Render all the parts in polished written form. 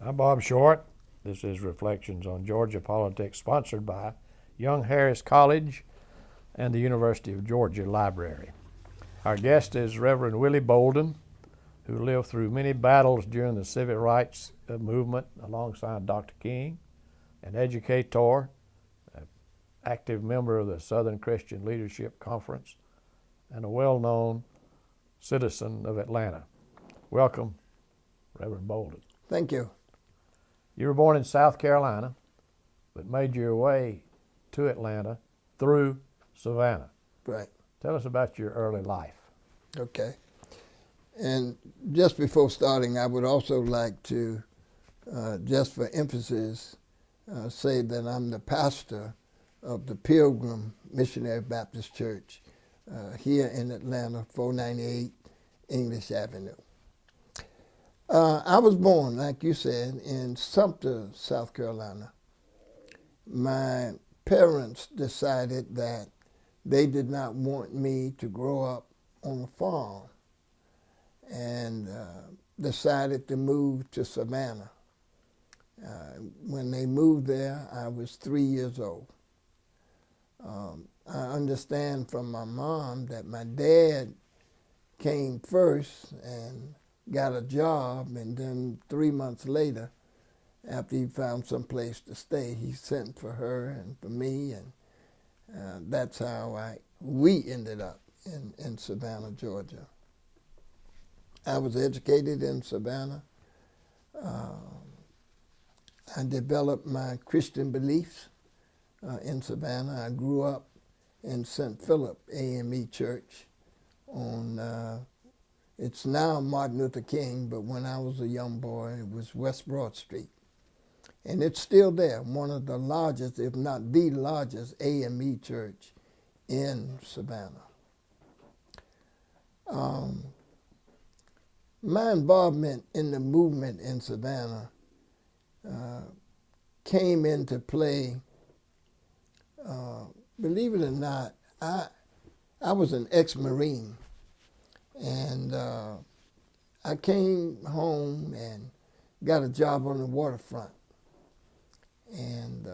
I'm Bob Short. This is Reflections on Georgia Politics, sponsored by Young Harris College and the University of Georgia Library. Our guest is Reverend Willie Bolden, who lived through many battles during the civil rights movement alongside Dr. King, an educator, an active member of the Southern Christian Leadership Conference, and a well-known citizen of Atlanta. Welcome, Reverend Bolden. Thank you. You were born in South Carolina, but made your way to Atlanta through Savannah. Right. Tell us about your early life. Okay. And just before starting, I would also like to, just for emphasis, say that I'm the pastor of the Pilgrim Missionary Baptist Church here in Atlanta, 498 English Avenue. I was born, like you said, in Sumter, South Carolina. My parents decided that they did not want me to grow up on a farm and decided to move to Savannah. When they moved there, I was 3 years old. I understand from my mom that my dad came first and got a job, and then 3 months later, after he found some place to stay, he sent for her and for me, and that's how we ended up in Savannah, Georgia. I was educated in Savannah. I developed my Christian beliefs in Savannah. I grew up in St. Philip AME Church on it's now Martin Luther King, but when I was a young boy, it was West Broad Street. And it's still there, one of the largest, if not the largest, AME church in Savannah. My involvement in the movement in Savannah came into play, believe it or not, I was an ex-Marine. And I came home and got a job on the waterfront, and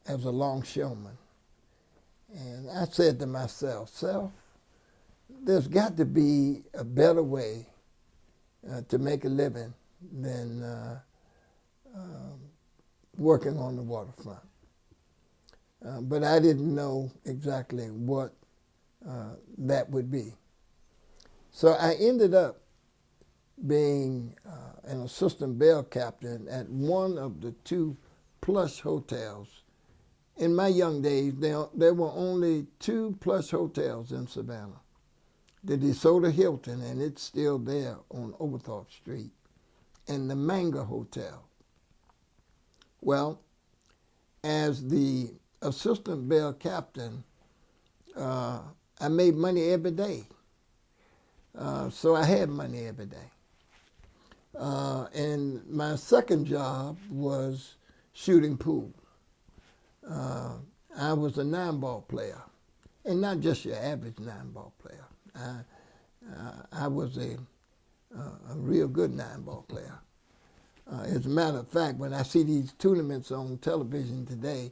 as a longshoreman. And I said to myself, there's got to be a better way to make a living than working on the waterfront. But I didn't know exactly what that would be. So I ended up being an assistant bell captain at one of the two plush hotels. In my young days, there were only two plush hotels in Savannah. The DeSoto Hilton, and it's still there on Overthorpe Street, and the Manga Hotel. Well, as the assistant bell captain, I made money every day. So I had money every day. And my second job was shooting pool. I was a 9-ball player, and not just your average 9-ball player. I was a real good 9-ball player. As a matter of fact, when I see these tournaments on television today,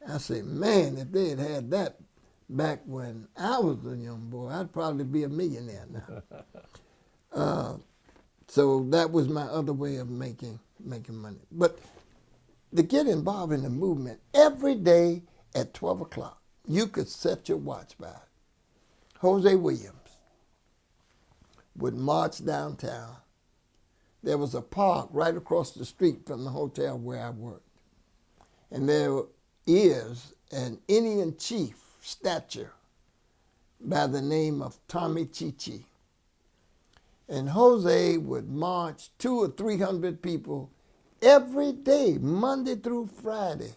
I say, man, if they had that back when I was a young boy, I'd probably be a millionaire now. So that was my other way of making money. But to get involved in the movement, every day at 12 o'clock, you could set your watch by it. Hosea Williams would march downtown. There was a park right across the street from the hotel where I worked. And there is an Indian chief statue by the name of Tommy Chichi. And Jose would march 200 or 300 people every day, Monday through Friday.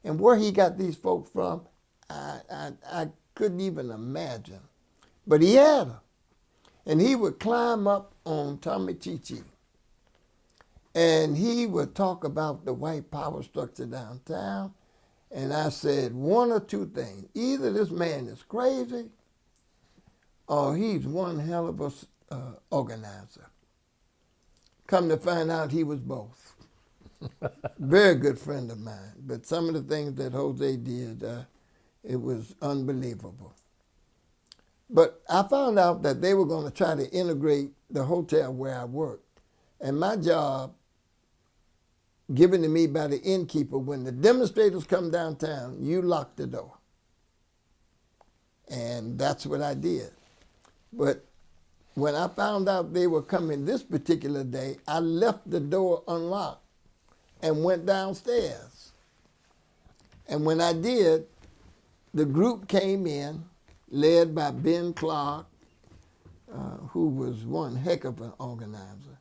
And where he got these folks from, I couldn't even imagine. But he had them. And he would climb up on Tommy Chichi. And he would talk about the white power structure downtown. And I said one or two things. Either this man is crazy or he's one hell of a organizer. Come to find out he was both. Very good friend of mine. But some of the things that Jose did, it was unbelievable. But I found out that they were going to try to integrate the hotel where I worked. And my job, given to me by the innkeeper, when the demonstrators come downtown, you lock the door. And that's what I did. But when I found out they were coming this particular day, I left the door unlocked and went downstairs. And when I did, the group came in, led by Ben Clark, who was one heck of an organizer,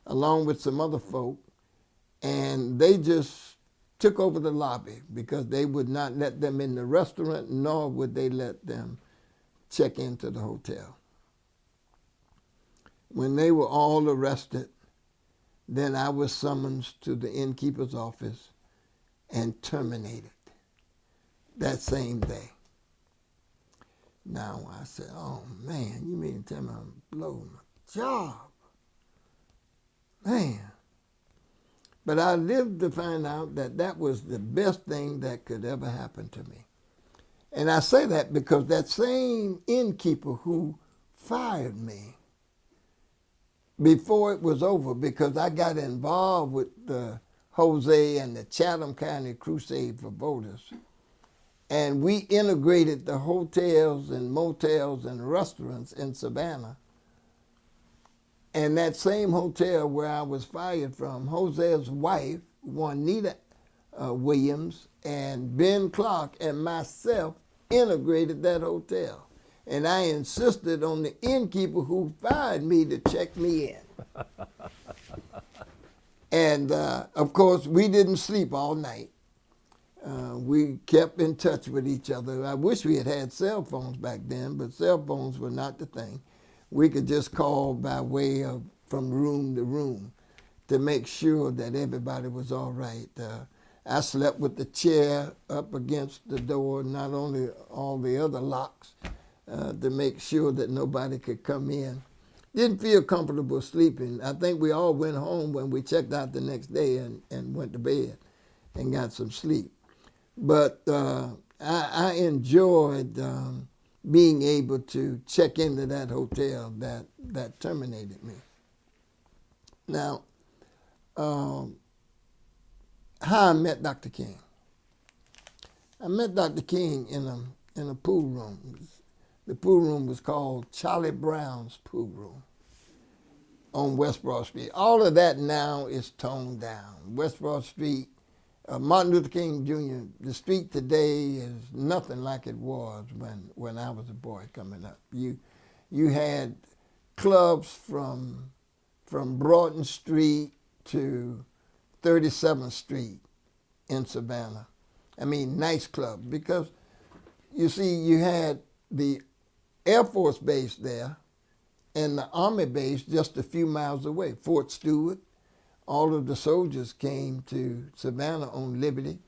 along with some other folk, and they just took over the lobby because they would not let them in the restaurant, nor would they let them check into the hotel. When they were all arrested, then I was summoned to the innkeeper's office and terminated that same day. Now I said, oh man, you mean to tell me I'm blowing my job? Man. But I lived to find out that that was the best thing that could ever happen to me. And I say that because that same innkeeper who fired me before it was over, because I got involved with the Hosea and the Chatham County Crusade for Voters, and we integrated the hotels and motels and restaurants in Savannah. And that same hotel where I was fired from, Hosea's wife, Juanita Williams, and Ben Clark and myself integrated that hotel. And I insisted on the innkeeper who fired me to check me in. And of course, we didn't sleep all night. We kept in touch with each other. I wish we had had cell phones back then, but cell phones were not the thing. We could just call by way of from room to room to make sure that everybody was all right. I slept with the chair up against the door, not only all the other locks, to make sure that nobody could come in. Didn't feel comfortable sleeping. I think we all went home when we checked out the next day and went to bed and got some sleep. But I enjoyed being able to check into that hotel that terminated me. Now, how I met Dr. King. I met Dr. King in a pool room. The pool room was called Charlie Brown's Pool Room on West Broad Street. All of that now is toned down. West Broad Street, Martin Luther King Jr., the street today is nothing like it was when I was a boy coming up. You had clubs from Broughton Street to 37th Street in Savannah. I mean, nice clubs, because you see, you had the Air Force Base there and the Army base just a few miles away, Fort Stewart. All of the soldiers came to Savannah on Liberty.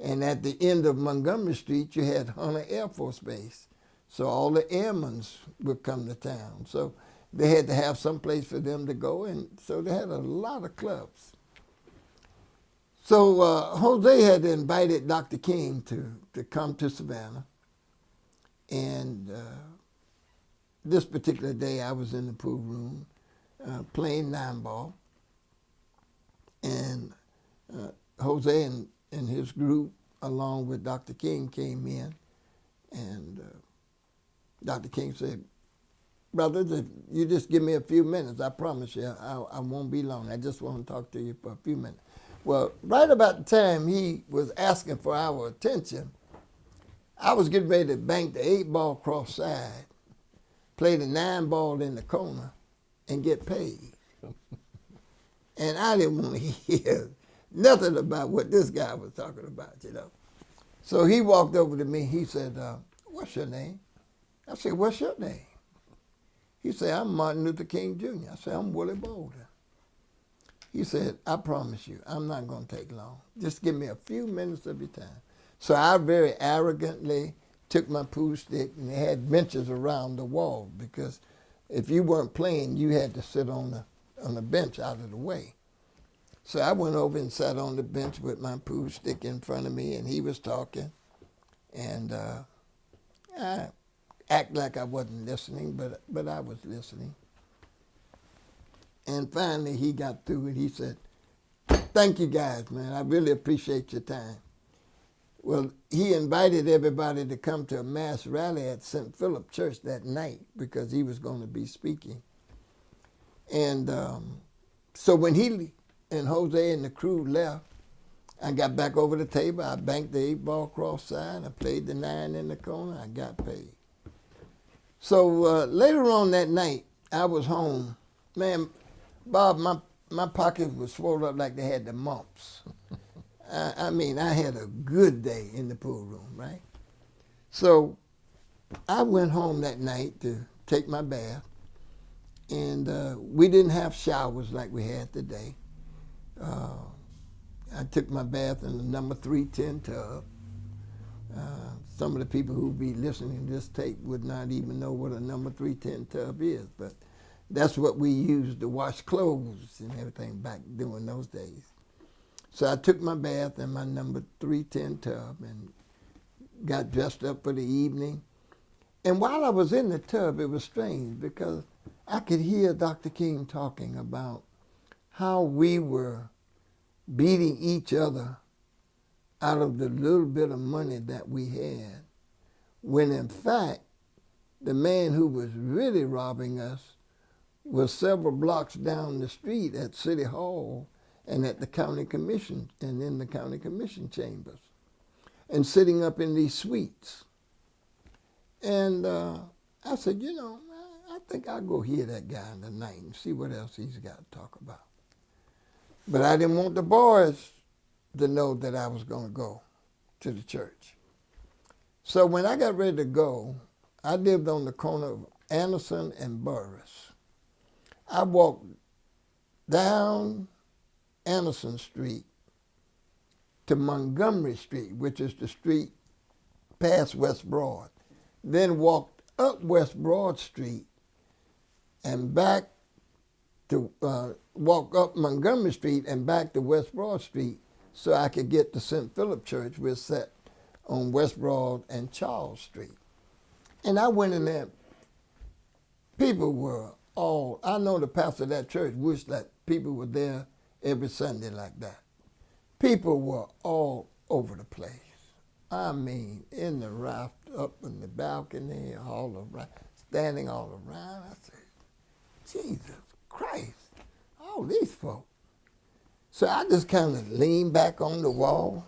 And at the end of Montgomery Street, you had Hunter Air Force Base. So all the airmen would come to town. So they had to have some place for them to go, and so they had a lot of clubs. So Jose had invited Dr. King to come to Savannah. And this particular day, I was in the pool room playing 9-ball. And Jose and his group, along with Dr. King, came in. And Dr. King said, brothers, if you just give me a few minutes, I promise you I won't be long. I just want to talk to you for a few minutes. Well, right about the time he was asking for our attention, I was getting ready to bank the 8-ball cross side, play the 9-ball in the corner, and get paid. And I didn't want to hear nothing about what this guy was talking about, you know. So he walked over to me. He said, what's your name? I said, what's your name? He said, I'm Martin Luther King Jr. I said, I'm Willie Bolden. He said, I promise you, I'm not going to take long. Just give me a few minutes of your time. So I very arrogantly took my pool stick, and they had benches around the wall, because if you weren't playing, you had to sit on the bench out of the way. So I went over and sat on the bench with my pool stick in front of me, and he was talking. And I act like I wasn't listening, but I was listening. And finally he got through and he said, "Thank you guys, man. I really appreciate your time." Well, he invited everybody to come to a mass rally at St. Philip Church that night because he was going to be speaking. And so when he and Jose and the crew left, I got back over the table. I banked the 8-ball cross side. I played the 9 in the corner. I got paid. So later on that night, I was home. Man, Bob, my pockets were swollen up like they had the mumps. I mean, I had a good day in the pool room, right? So I went home that night to take my bath, and we didn't have showers like we had today. I took my bath in the number 310 tub. Some of the people who be listening to this tape would not even know what a number 310 tub is, but that's what we used to wash clothes and everything back during those days. So I took my bath in my number 310 tub and got dressed up for the evening. And while I was in the tub, it was strange because I could hear Dr. King talking about how we were beating each other out of the little bit of money that we had, when in fact, the man who was really robbing us was several blocks down the street at City Hall and at the county commission and in the county commission chambers and sitting up in these suites. And I said, you know, I think I'll go hear that guy tonight and see what else he's got to talk about. But I didn't want the boys to know that I was going to go to the church. So when I got ready to go, I lived on the corner of Anderson and Burris. I walked down Anderson Street to Montgomery Street, which is the street past West Broad, then walked up West Broad Street and back to walk up Montgomery Street and back to West Broad Street so I could get to St. Philip Church, which was set on West Broad and Charles Street. And I went in there. People were all, I know the pastor of that church wished that people were there every Sunday like that. People were all over the place. I mean, in the raft, up in the balcony, all around, standing all around. I said, Jesus Christ, all these folk. So I just kind of leaned back on the wall,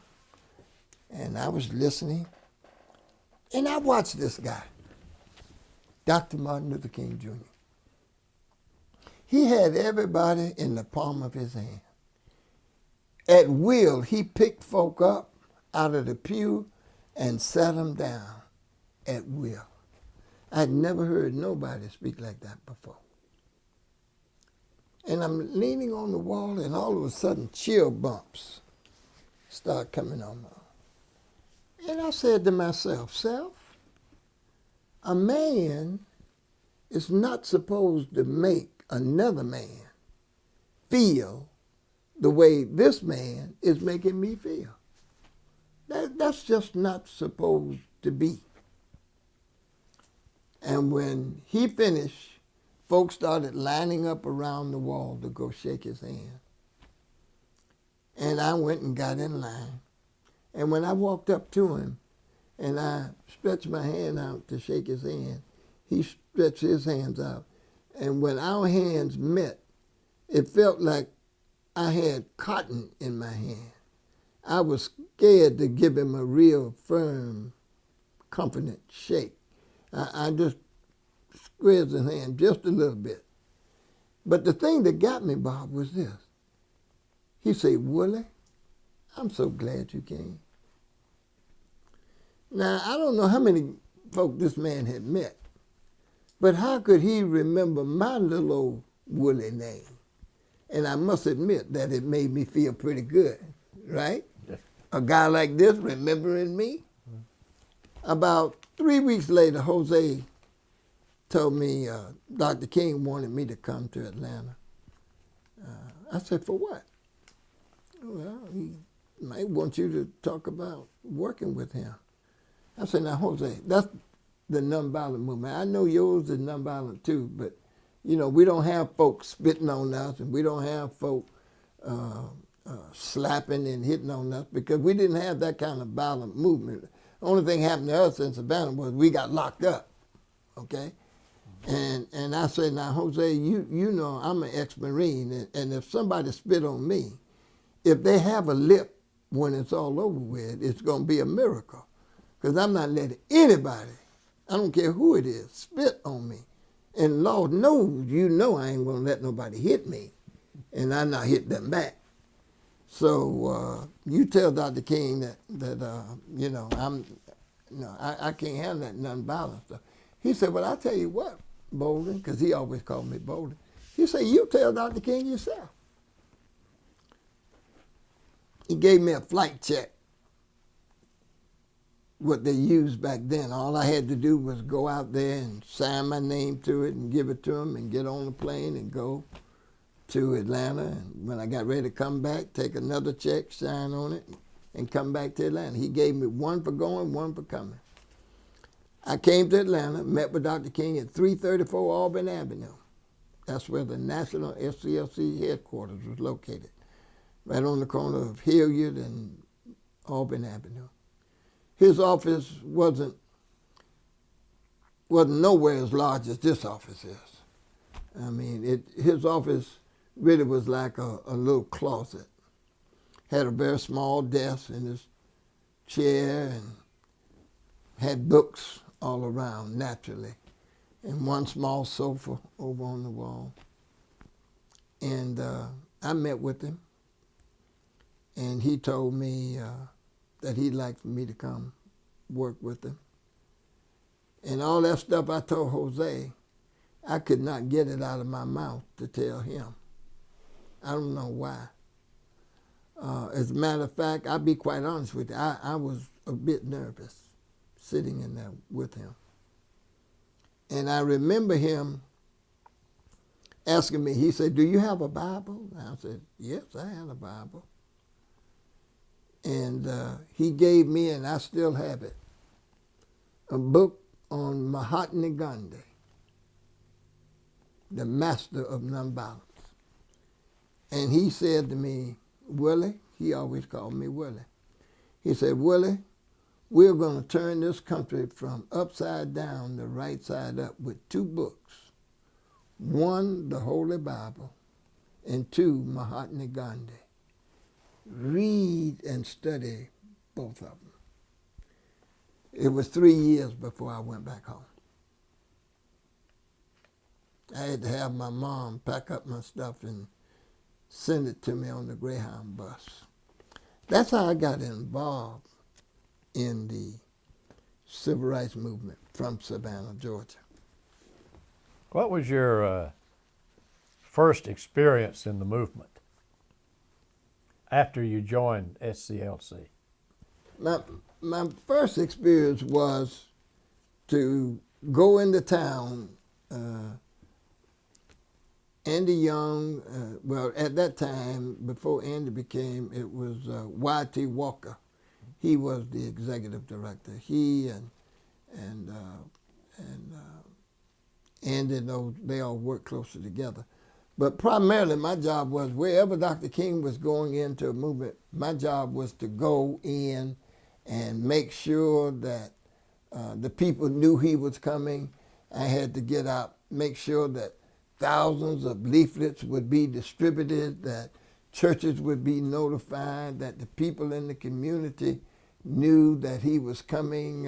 and I was listening, and I watched this guy, Dr. Martin Luther King Jr. He had everybody in the palm of his hand. At will, he picked folk up out of the pew and sat them down at will. I'd never heard nobody speak like that before. And I'm leaning on the wall, and all of a sudden, chill bumps start coming on me. And I said to myself, self, a man is not supposed to make another man feel the way this man is making me feel. That's just not supposed to be. And when he finished, folks started lining up around the wall to go shake his hand. And I went and got in line. And when I walked up to him and I stretched my hand out to shake his hand, he stretched his hands out. And when our hands met, it felt like I had cotton in my hand. I was scared to give him a real firm, confident shake. I just squeezed his hand just a little bit. But the thing that got me, Bob, was this. He said, Willie, I'm so glad you came. Now, I don't know how many folk this man had met, but how could he remember my little old Willie name? And I must admit that it made me feel pretty good, right? Yes. A guy like this remembering me. About 3 weeks later, Jose told me Dr. King wanted me to come to Atlanta. I said, for what? well, he might want you to talk about working with him. I said, now, Jose, that's the nonviolent movement. I know yours is nonviolent too, but, you know, we don't have folks spitting on us, and we don't have folk slapping and hitting on us, because we didn't have that kind of violent movement. The only thing happened to us in Savannah was we got locked up, okay? And I said, now, Jose, you know I'm an ex-Marine, and if somebody spit on me, if they have a lip when it's all over with, it's going to be a miracle. Because I'm not letting anybody, I don't care who it is, spit on me. And Lord knows, you know I ain't going to let nobody hit me, and I'm not hitting them back. So you tell Dr. King that you know, I can't handle that nonviolent stuff. He said, well, I'll tell you what, Bolden, because he always called me Bolden. He said, you tell Dr. King yourself. He gave me a flight check, what they used back then. All I had to do was go out there and sign my name to it and give it to him and get on the plane and go to Atlanta. And when I got ready to come back, take another check, sign on it, and come back to Atlanta. He gave me one for going, one for coming. I came to Atlanta, met with Dr. King at 334 Albany Avenue. That's where the National SCLC headquarters was located, right on the corner of Hilliard and Albany Avenue. His office wasn't nowhere as large as this office is. I mean, his office really was like a little closet. Had a very small desk in his chair and had books all around, naturally, and one small sofa over on the wall. And I met with him, and he told me that he'd like for me to come work with him. And all that stuff I told Jose, I could not get it out of my mouth to tell him. I don't know why. As a matter of fact, I'll be quite honest with you, I was a bit nervous sitting in there with him. And I remember him asking me, he said, do you have a Bible? And I said, yes, I have a Bible. And he gave me, and I still have it, a book on Mahatma Gandhi, the master of nonviolence. And he said to me, Willie, he always called me Willie. He said, Willie, we're going to turn this country from upside down to right side up with two books. One, the Holy Bible, and two, Mahatma Gandhi. Read and study both of them. It was 3 years before I went back home. I had to have my mom pack up my stuff and send it to me on the Greyhound bus. That's how I got involved in the civil rights movement from Savannah, Georgia. What was your first experience in the movement after you joined SCLC? My first experience was to go into town. Andy Young, well, at that time, before Andy became, it was Y.T. Walker. He was the executive director. He and Andy, they all worked closer together. But primarily, my job was wherever Dr. King was going into a movement, my job was to go in and make sure that the people knew he was coming. I had to get out, make sure that thousands of leaflets would be distributed, that churches would be notified, that the people in the community knew that he was coming.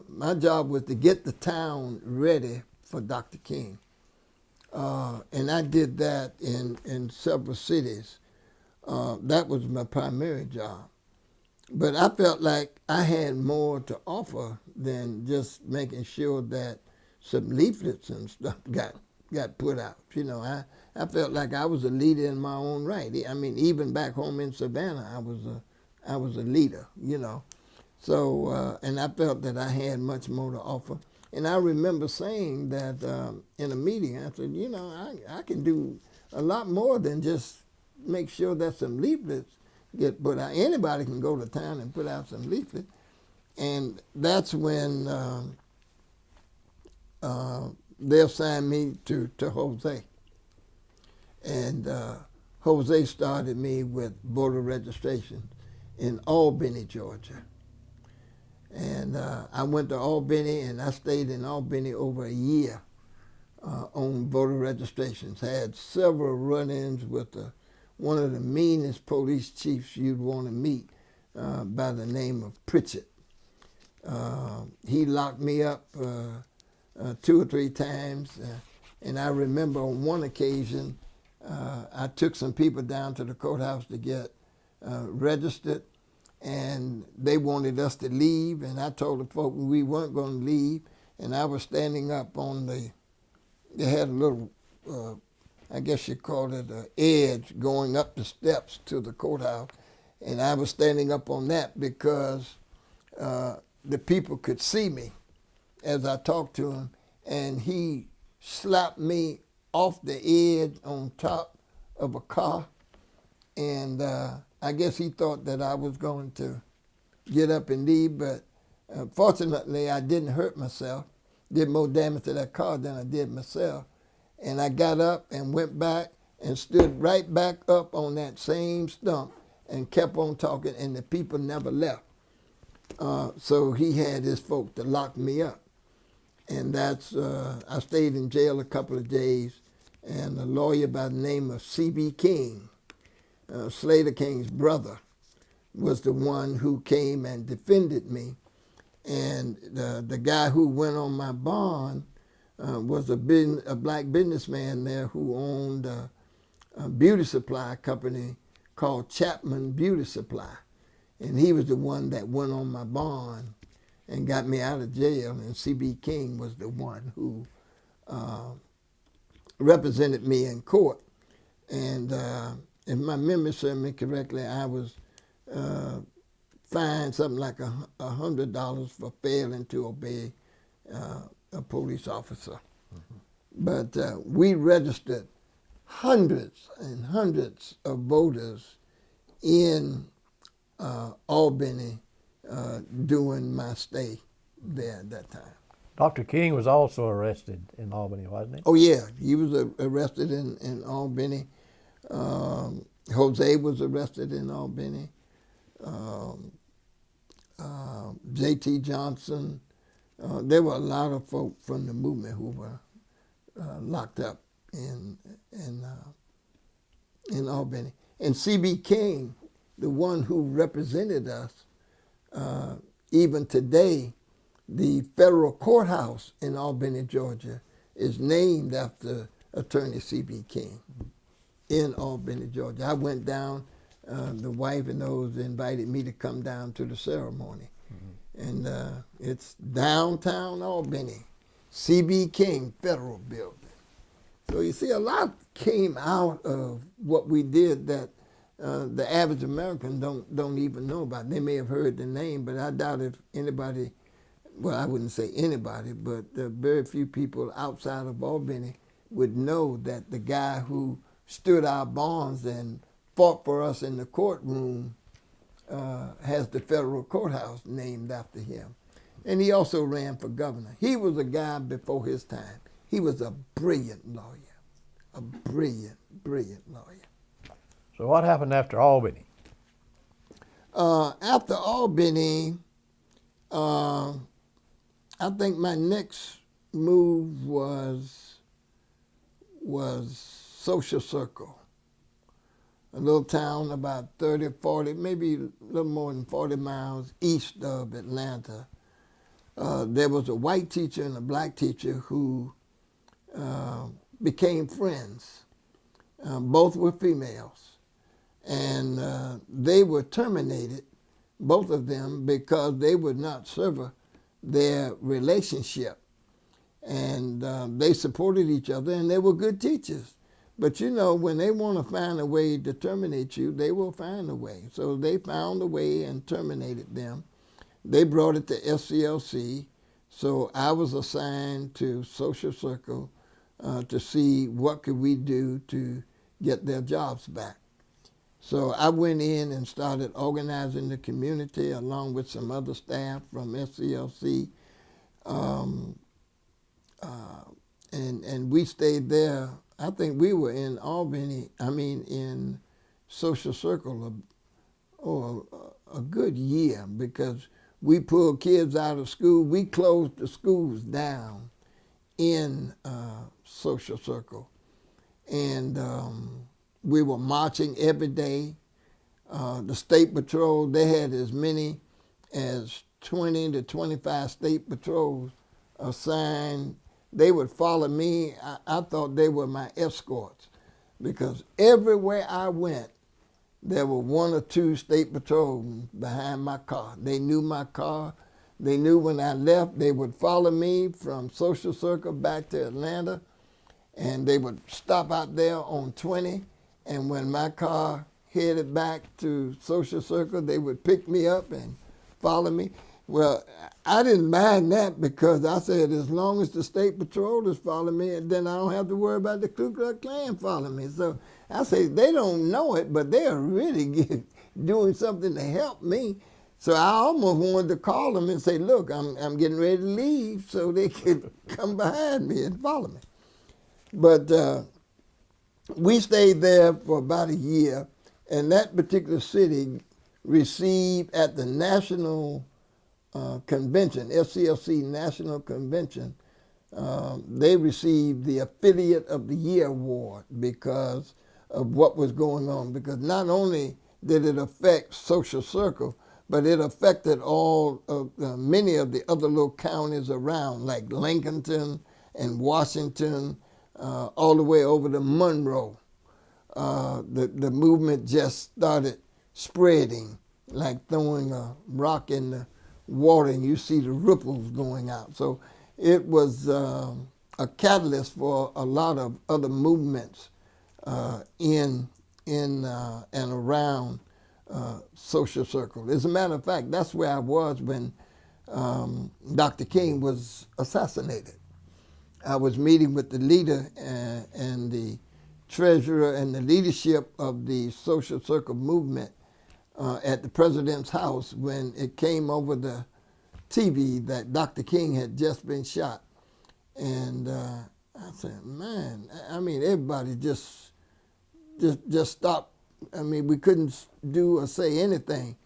My job was to get the town ready for Dr. King. And I did that in several cities. That was my primary job. But I felt like I had more to offer than just making sure that some leaflets and stuff got put out. You know, I felt like I was a leader in my own right. I mean, even back home in Savannah, I was a leader, you know. So, and I felt that I had much more to offer. And I remember saying that in a meeting, I said, you know, I can do a lot more than just make sure that some leaflets get put out. Anybody can go to town and put out some leaflets. And that's when they assigned me to Jose. And Jose started me with voter registration in Albany, Georgia. And I went to Albany, and I stayed in Albany over a year on voter registrations. Had several run-ins with one of the meanest police chiefs you'd want to meet by the name of Pritchett. He locked me up 2 or 3 times, and I remember on one occasion I took some people down to the courthouse to get registered, and they wanted us to leave, and I told the folk we weren't going to leave, and I was standing up on they had a little, I guess you call it an edge going up the steps to the courthouse, and I was standing up on that because the people could see me as I talked to him, and he slapped me off the edge on top of a car, and I guess he thought that I was going to get up and leave, but fortunately I didn't hurt myself. Did more damage to that car than I did myself. And I got up and went back and stood right back up on that same stump and kept on talking, and the people never left. So he had his folk to lock me up. And that's, I stayed in jail a couple of days, and a lawyer by the name of C.B. King, Slater King's brother, was the one who came and defended me. And the guy who went on my bond was a black businessman there who owned a beauty supply company called Chapman Beauty Supply. And he was the one that went on my bond and got me out of jail. And C.B. King was the one who represented me in court. And if my memory serves me correctly, I was fined something like $100 for failing to obey a police officer. Mm-hmm. But we registered hundreds and hundreds of voters in Albany during my stay there at that time. Dr. King was also arrested in Albany, wasn't he? Oh yeah, he was arrested in Albany. Jose was arrested in Albany. J.T. Johnson. There were a lot of folk from the movement who were locked up in Albany. And C.B. King, the one who represented us, even today, the federal courthouse in Albany, Georgia, is named after Attorney C.B. King in Albany, Georgia. I went down. The wife and those invited me to come down to the ceremony. Mm-hmm. And it's downtown Albany, C.B. King Federal Building. So you see, a lot came out of what we did that the average American don't even know about. They may have heard the name, but I doubt if anybody, well, I wouldn't say anybody, but very few people outside of Albany would know that the guy who stood our bonds and fought for us in the courtroom has the federal courthouse named after him. And he also ran for governor. He was a guy before his time. He was a brilliant lawyer, a brilliant, brilliant lawyer. So what happened after Albany? After Albany, I think my next move was Social Circle. A little town about 30, 40, maybe a little more than 40 miles east of Atlanta. There was a white teacher and a black teacher who became friends. Both were females. And they were terminated, both of them, because they would not sever their relationship. And they supported each other, and they were good teachers. But you know, when they want to find a way to terminate you, they will find a way. So they found a way and terminated them. They brought it to SCLC. So I was assigned to Social Circle to see what could we do to get their jobs back. So I went in and started organizing the community along with some other staff from SCLC. And we stayed there. I think we were in Albany, in Social Circle, a good year, because we pulled kids out of school. We closed the schools down in Social Circle. And we were marching every day. The State Patrol, they had as many as 20 to 25 State Patrols assigned. They would follow me. I thought they were my escorts, because everywhere I went, there were one or two State Patrolmen behind my car. They knew my car. They knew when I left, they would follow me from Social Circle back to Atlanta, and they would stop out there on 20, and when my car headed back to Social Circle, they would pick me up and follow me. Well, I didn't mind that, because I said, as long as the State Patrol is following me, then I don't have to worry about the Ku Klux Klan following me. So I say, they don't know it, but they are really doing something to help me. So I almost wanted to call them and say, look, I'm getting ready to leave so they could come behind me and follow me. But we stayed there for about a year, and that particular city received at the National Convention, SCLC National Convention, they received the Affiliate of the Year Award because of what was going on. Because not only did it affect Social Circle, but it affected all of many of the other little counties around, like Lincolnton and Washington, all the way over to Monroe. The movement just started spreading, like throwing a rock in the water and you see the ripples going out. So it was a catalyst for a lot of other movements in and around Social Circle. As a matter of fact, that's where I was when Dr. King was assassinated. I was meeting with the leader and the treasurer and the leadership of the Social Circle movement at the president's house when it came over the TV that Dr. King had just been shot. And I said, man, everybody just stopped. We couldn't do or say anything.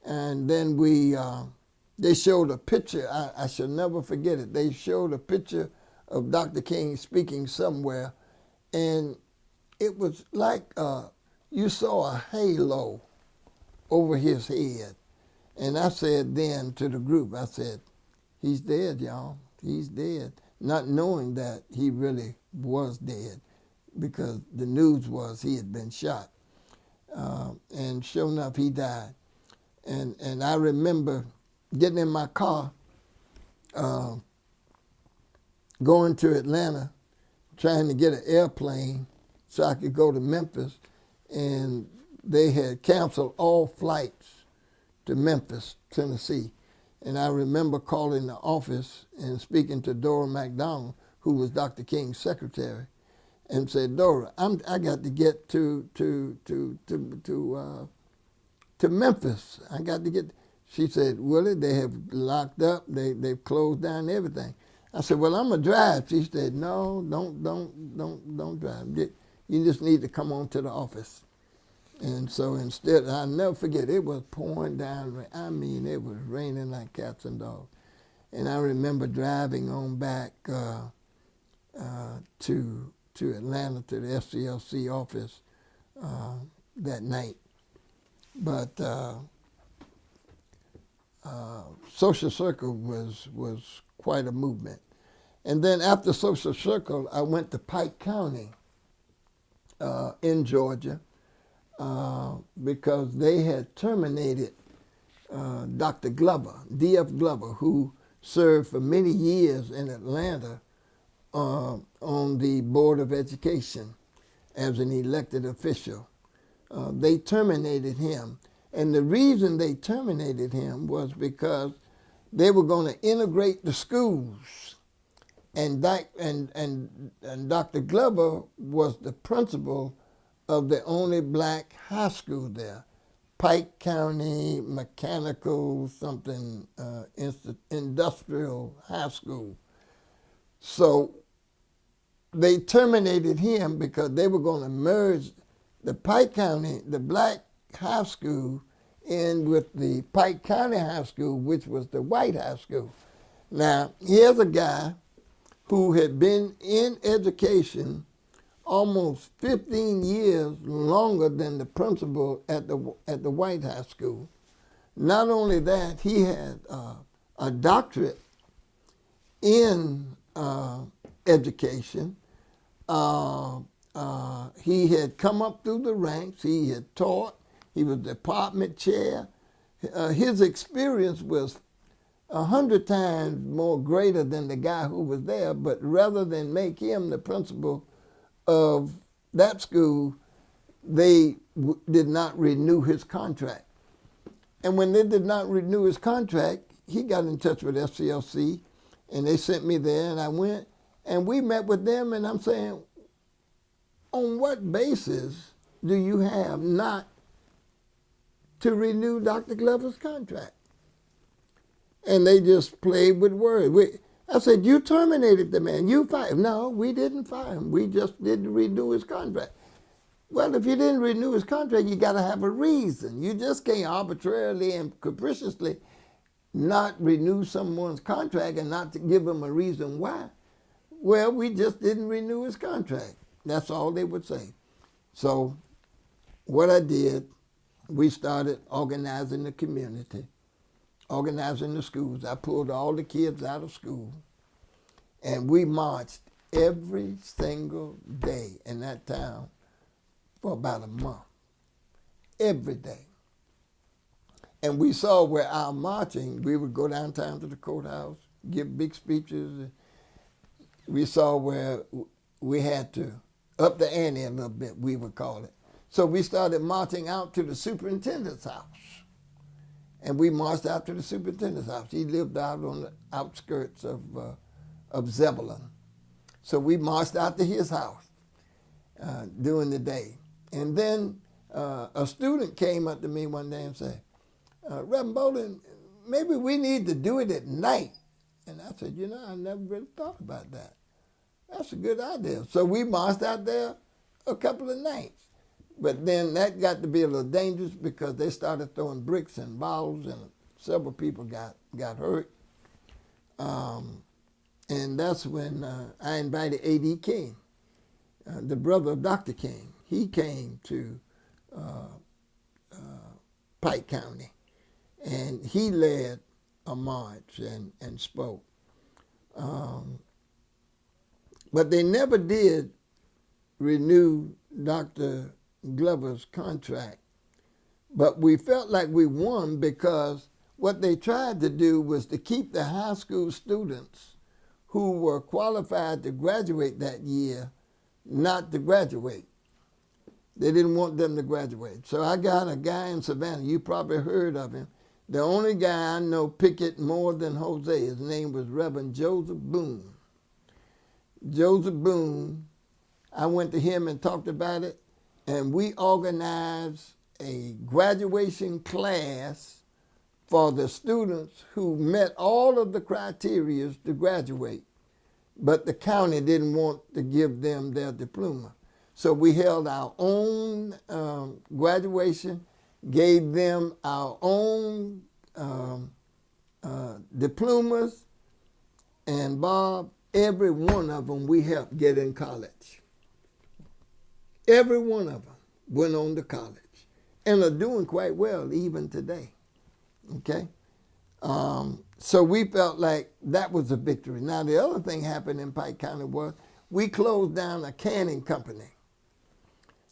And then they showed a picture. I shall never forget it. They showed a picture of Dr. King speaking somewhere, and it was like you saw a halo over his head. And I said then to the group, I said, he's dead, y'all. He's dead. Not knowing that he really was dead, because the news was he had been shot. And sure enough, he died. And I remember getting in my car, going to Atlanta, trying to get an airplane so I could go to Memphis, and they had canceled all flights to Memphis, Tennessee. And I remember calling the office and speaking to Dora McDonald, who was Dr. King's secretary, and said, Dora, I got to get to Memphis. I got to get. She said, Willie, they have locked up. They've closed down everything. I said, well, I'm gonna drive. She said, no, don't drive. You just need to come on to the office. And so instead, I'll never forget, it was pouring down rain. It was raining like cats and dogs. And I remember driving on back to Atlanta, to the SCLC office that night. But Social Circle was quite a movement. And then after Social Circle, I went to Pike County in Georgia, because they had terminated Dr. Glover, D.F. Glover, who served for many years in Atlanta on the Board of Education as an elected official. They terminated him. And the reason they terminated him was because they were going to integrate the schools. And Dr. Glover was the principal of the only black high school there, Pike County Mechanical something Industrial High School. So they terminated him because they were going to merge the Pike County, the black high school, in with the Pike County High School, which was the white high school. Now, here's a guy who had been in education almost 15 years longer than the principal at the white high school. Not only that, he had a doctorate in education. He had come up through the ranks. He had taught. He was department chair. His experience was 100 times more greater than the guy who was there, but rather than make him the principal of that school, they did not renew his contract. And when they did not renew his contract, he got in touch with SCLC, and they sent me there, and I went, and we met with them, and I'm saying, on what basis do you have not to renew Dr. Glover's contract? And they just played with words. I said, you terminated the man. You fired him. No, we didn't fire him. We just didn't renew his contract. Well, if you didn't renew his contract, you got to have a reason. You just can't arbitrarily and capriciously not renew someone's contract and not to give them a reason why. Well, we just didn't renew his contract. That's all they would say. So what I did, we started organizing the community, organizing the schools. I pulled all the kids out of school, and we marched every single day in that town for about a month, every day. And we saw where our marching, we would go downtown to the courthouse, give big speeches. We saw where we had to up the ante a little bit, we would call it. So we started marching out to the superintendent's house. And we marched out to the superintendent's house. He lived out on the outskirts of Zebulon. So we marched out to his house during the day. And then a student came up to me one day and said, Reverend Bolden, maybe we need to do it at night. And I said, you know, I never really thought about that. That's a good idea. So we marched out there a couple of nights. But then that got to be a little dangerous because they started throwing bricks and bottles, and several people got hurt. And that's when I invited A.D. King, the brother of Dr. King. He came to Pike County, and he led a march and spoke. But they never did renew Dr. Glover's contract. But we felt like we won because what they tried to do was to keep the high school students who were qualified to graduate that year not to graduate. They didn't want them to graduate. So I got a guy in Savannah, you probably heard of him. The only guy I know picket more than Hosea, his name was Reverend Joseph Boone. Joseph Boone, I went to him and talked about it, and we organized a graduation class for the students who met all of the criteria to graduate, but the county didn't want to give them their diploma. So we held our own graduation, gave them our own diplomas, and Bob, every one of them we helped get in college. Every one of them went on to college and are doing quite well even today, okay? So we felt like that was a victory. Now, the other thing happened in Pike County was we closed down a canning company.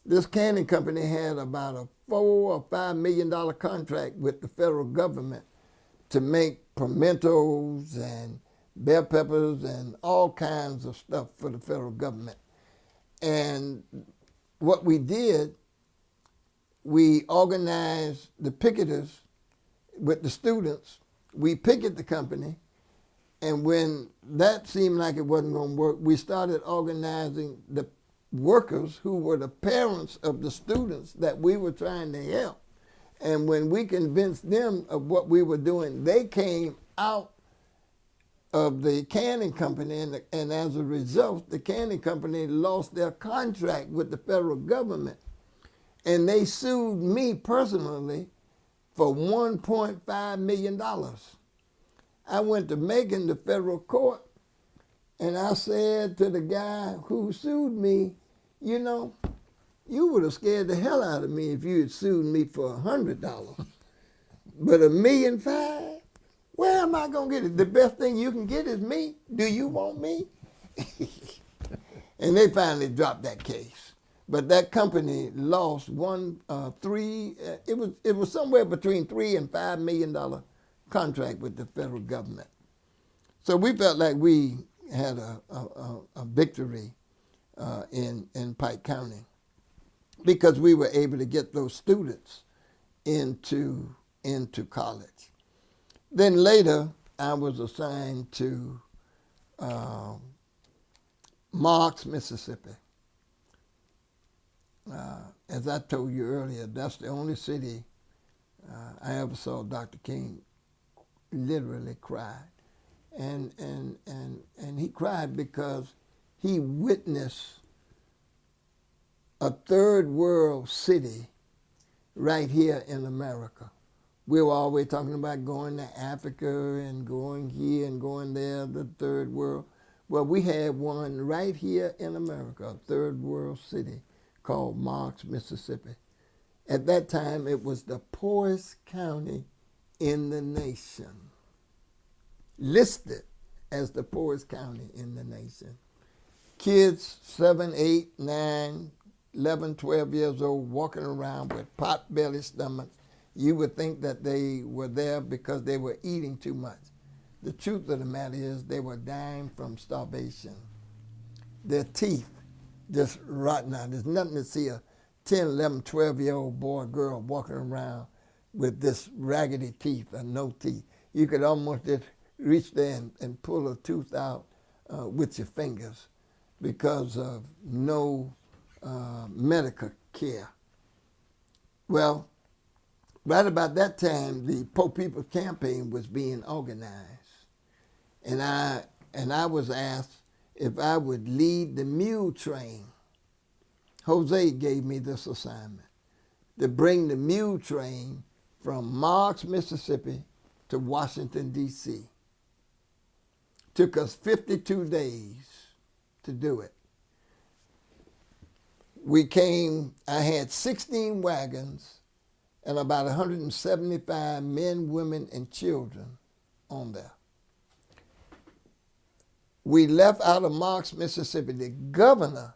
This canning company had about a $4 or $5 million contract with the federal government to make pimentos and bell peppers and all kinds of stuff for the federal government. And what we did, we organized the picketers with the students. We picketed the company, and when that seemed like it wasn't going to work, we started organizing the workers who were the parents of the students that we were trying to help. And when we convinced them of what we were doing, they came out of the canning company, and as a result, the canning company lost their contract with the federal government. And they sued me personally for $1.5 million. I went to Macon, the federal court, and I said to the guy who sued me, you know, you would have scared the hell out of me if you had sued me for $100. But $1.5 million? Where am I going to get it? The best thing you can get is me. Do you want me? And they finally dropped that case. But that company lost it was somewhere between $3 and $5 million contract with the federal government. So we felt like we had a victory in Pike County because we were able to get those students into college. Then later, I was assigned to Marks, Mississippi. As I told you earlier, that's the only city I ever saw Dr. King literally cry. And he cried because he witnessed a third world city right here in America. We were always talking about going to Africa and going here and going there, the third world. Well, we had one right here in America, a third world city called Marks, Mississippi. At that time, it was the poorest county in the nation, listed as the poorest county in the nation. Kids 7, 8, 9, 11, 12 years old walking around with pot-belly stomachs. You would think that they were there because they were eating too much. The truth of the matter is they were dying from starvation. Their teeth just rotten out. There's nothing to see a 10, 11, 12-year-old boy or girl walking around with this raggedy teeth or no teeth. You could almost just reach there and pull a tooth out with your fingers because of no medical care. Well, right about that time, the Poor People's Campaign was being organized. And I was asked if I would lead the mule train. Hosea gave me this assignment, to bring the mule train from Marks, Mississippi to Washington, D.C. Took us 52 days to do it. I had 16 wagons and about 175 men, women, and children on there. We left out of Marks, Mississippi. The governor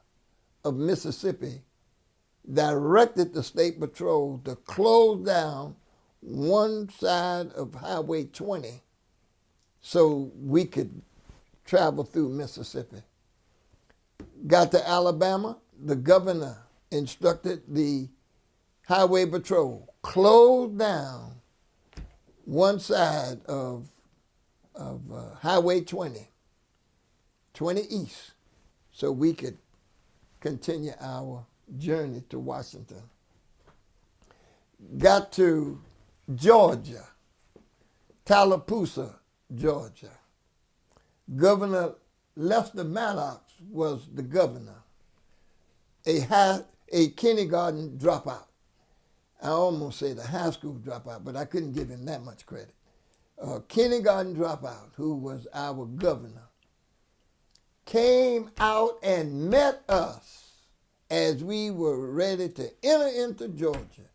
of Mississippi directed the State Patrol to close down one side of Highway 20 so we could travel through Mississippi. Got to Alabama, the governor instructed the Highway Patrol, close down one side of Highway 20 East, so we could continue our journey to Washington. Got to Georgia, Tallapoosa, Georgia. Governor Lester Maddox was the governor, a kindergarten dropout. I almost said a high school dropout, but I couldn't give him that much credit. A kindergarten dropout who was our governor came out and met us as we were ready to enter into Georgia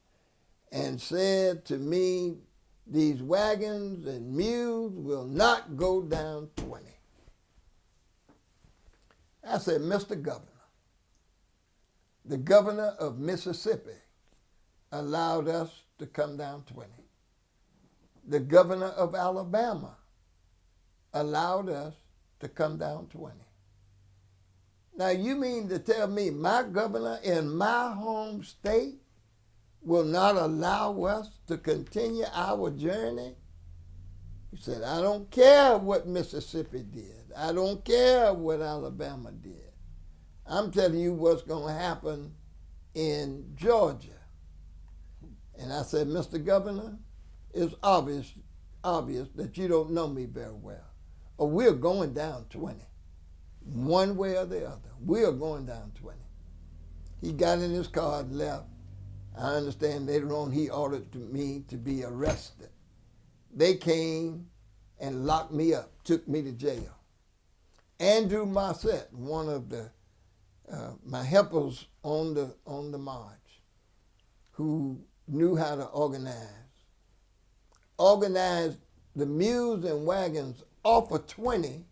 and said to me, these wagons and mules will not go down 20. I said, Mr. Governor, the governor of Mississippi allowed us to come down 20. The governor of Alabama allowed us to come down 20. Now you mean to tell me my governor in my home state will not allow us to continue our journey? He said, I don't care what Mississippi did. I don't care what Alabama did. I'm telling you what's going to happen in Georgia. And I said, Mr. Governor, it's obvious that you don't know me very well. Or we're going down 20. One way or the other. We are going down 20. He got in his car and left. I understand later on he ordered me to be arrested. They came and locked me up, took me to jail. Andrew Marset, one of my helpers on the march, who knew how to organized the mules and wagons off of 20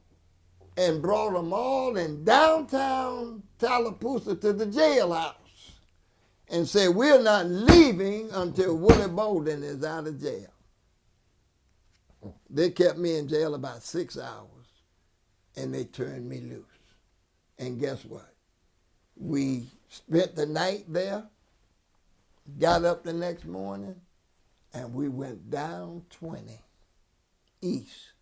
and brought them all in downtown Tallapoosa to the jailhouse and said, we're not leaving until Willie Bolden is out of jail. They kept me in jail about 6 hours, and they turned me loose. And guess what? We spent the night there, got up the next morning, and we went down 20 east,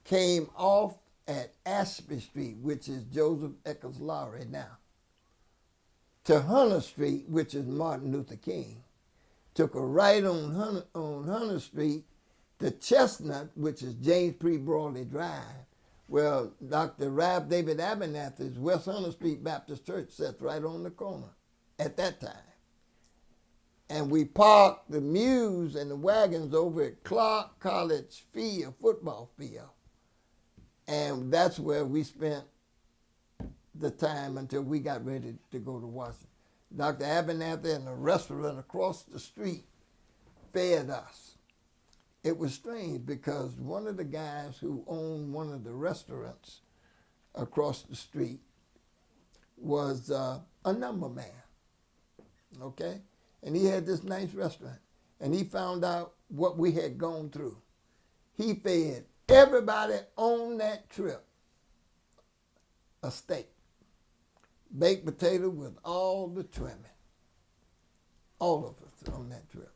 came off at Ashby Street, which is Joseph Eccles Lowry now, to Hunter Street, which is Martin Luther King, took a right on Hunter Street to Chestnut, which is James P. Broadley Drive, where Dr. Rab David Abernathy's West Hunter Street Baptist Church sits right on the corner at that time. And we parked the mules and the wagons over at Clark College Field, football field. And that's where we spent the time until we got ready to go to Washington. Dr. Abernathy and the restaurant across the street fed us. It was strange because one of the guys who owned one of the restaurants across the street was a number man, okay? And he had this nice restaurant. And he found out what we had gone through. He fed everybody on that trip a steak, baked potato with all the trimming. All of us on that trip.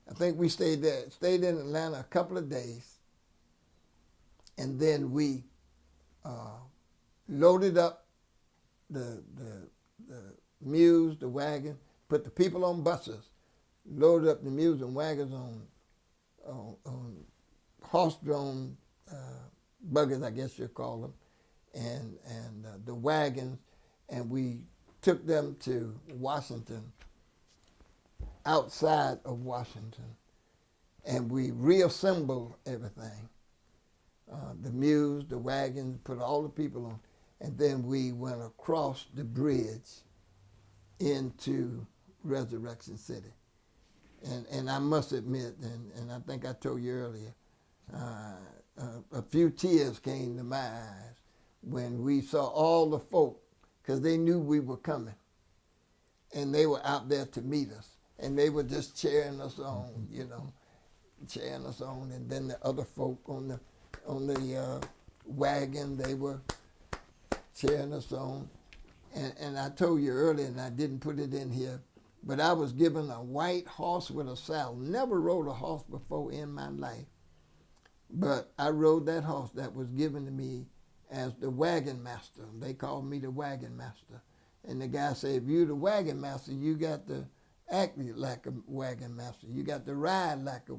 I think we stayed in Atlanta a couple of days, and then we loaded up the mules, the wagon, put the people on buses, loaded up the mules and wagons on horse-drawn buggies, I guess you call them, and the wagons, and we took them to Washington, outside of Washington, and we reassembled everything, the mules, the wagons, put all the people on, and then we went across the bridge into Resurrection City. And I must admit, and I think I told you earlier, a few tears came to my eyes when we saw all the folk, because they knew we were coming, and they were out there to meet us. And they were just cheering us on, cheering us on. And then the other folk on the wagon, they were cheering us on. And I told you earlier, and I didn't put it in here, but I was given a white horse with a saddle. Never rode a horse before in my life. But I rode that horse that was given to me as the wagon master. They called me the wagon master. And the guy said, if you're the wagon master, you got to act like a wagon master. You got to ride like a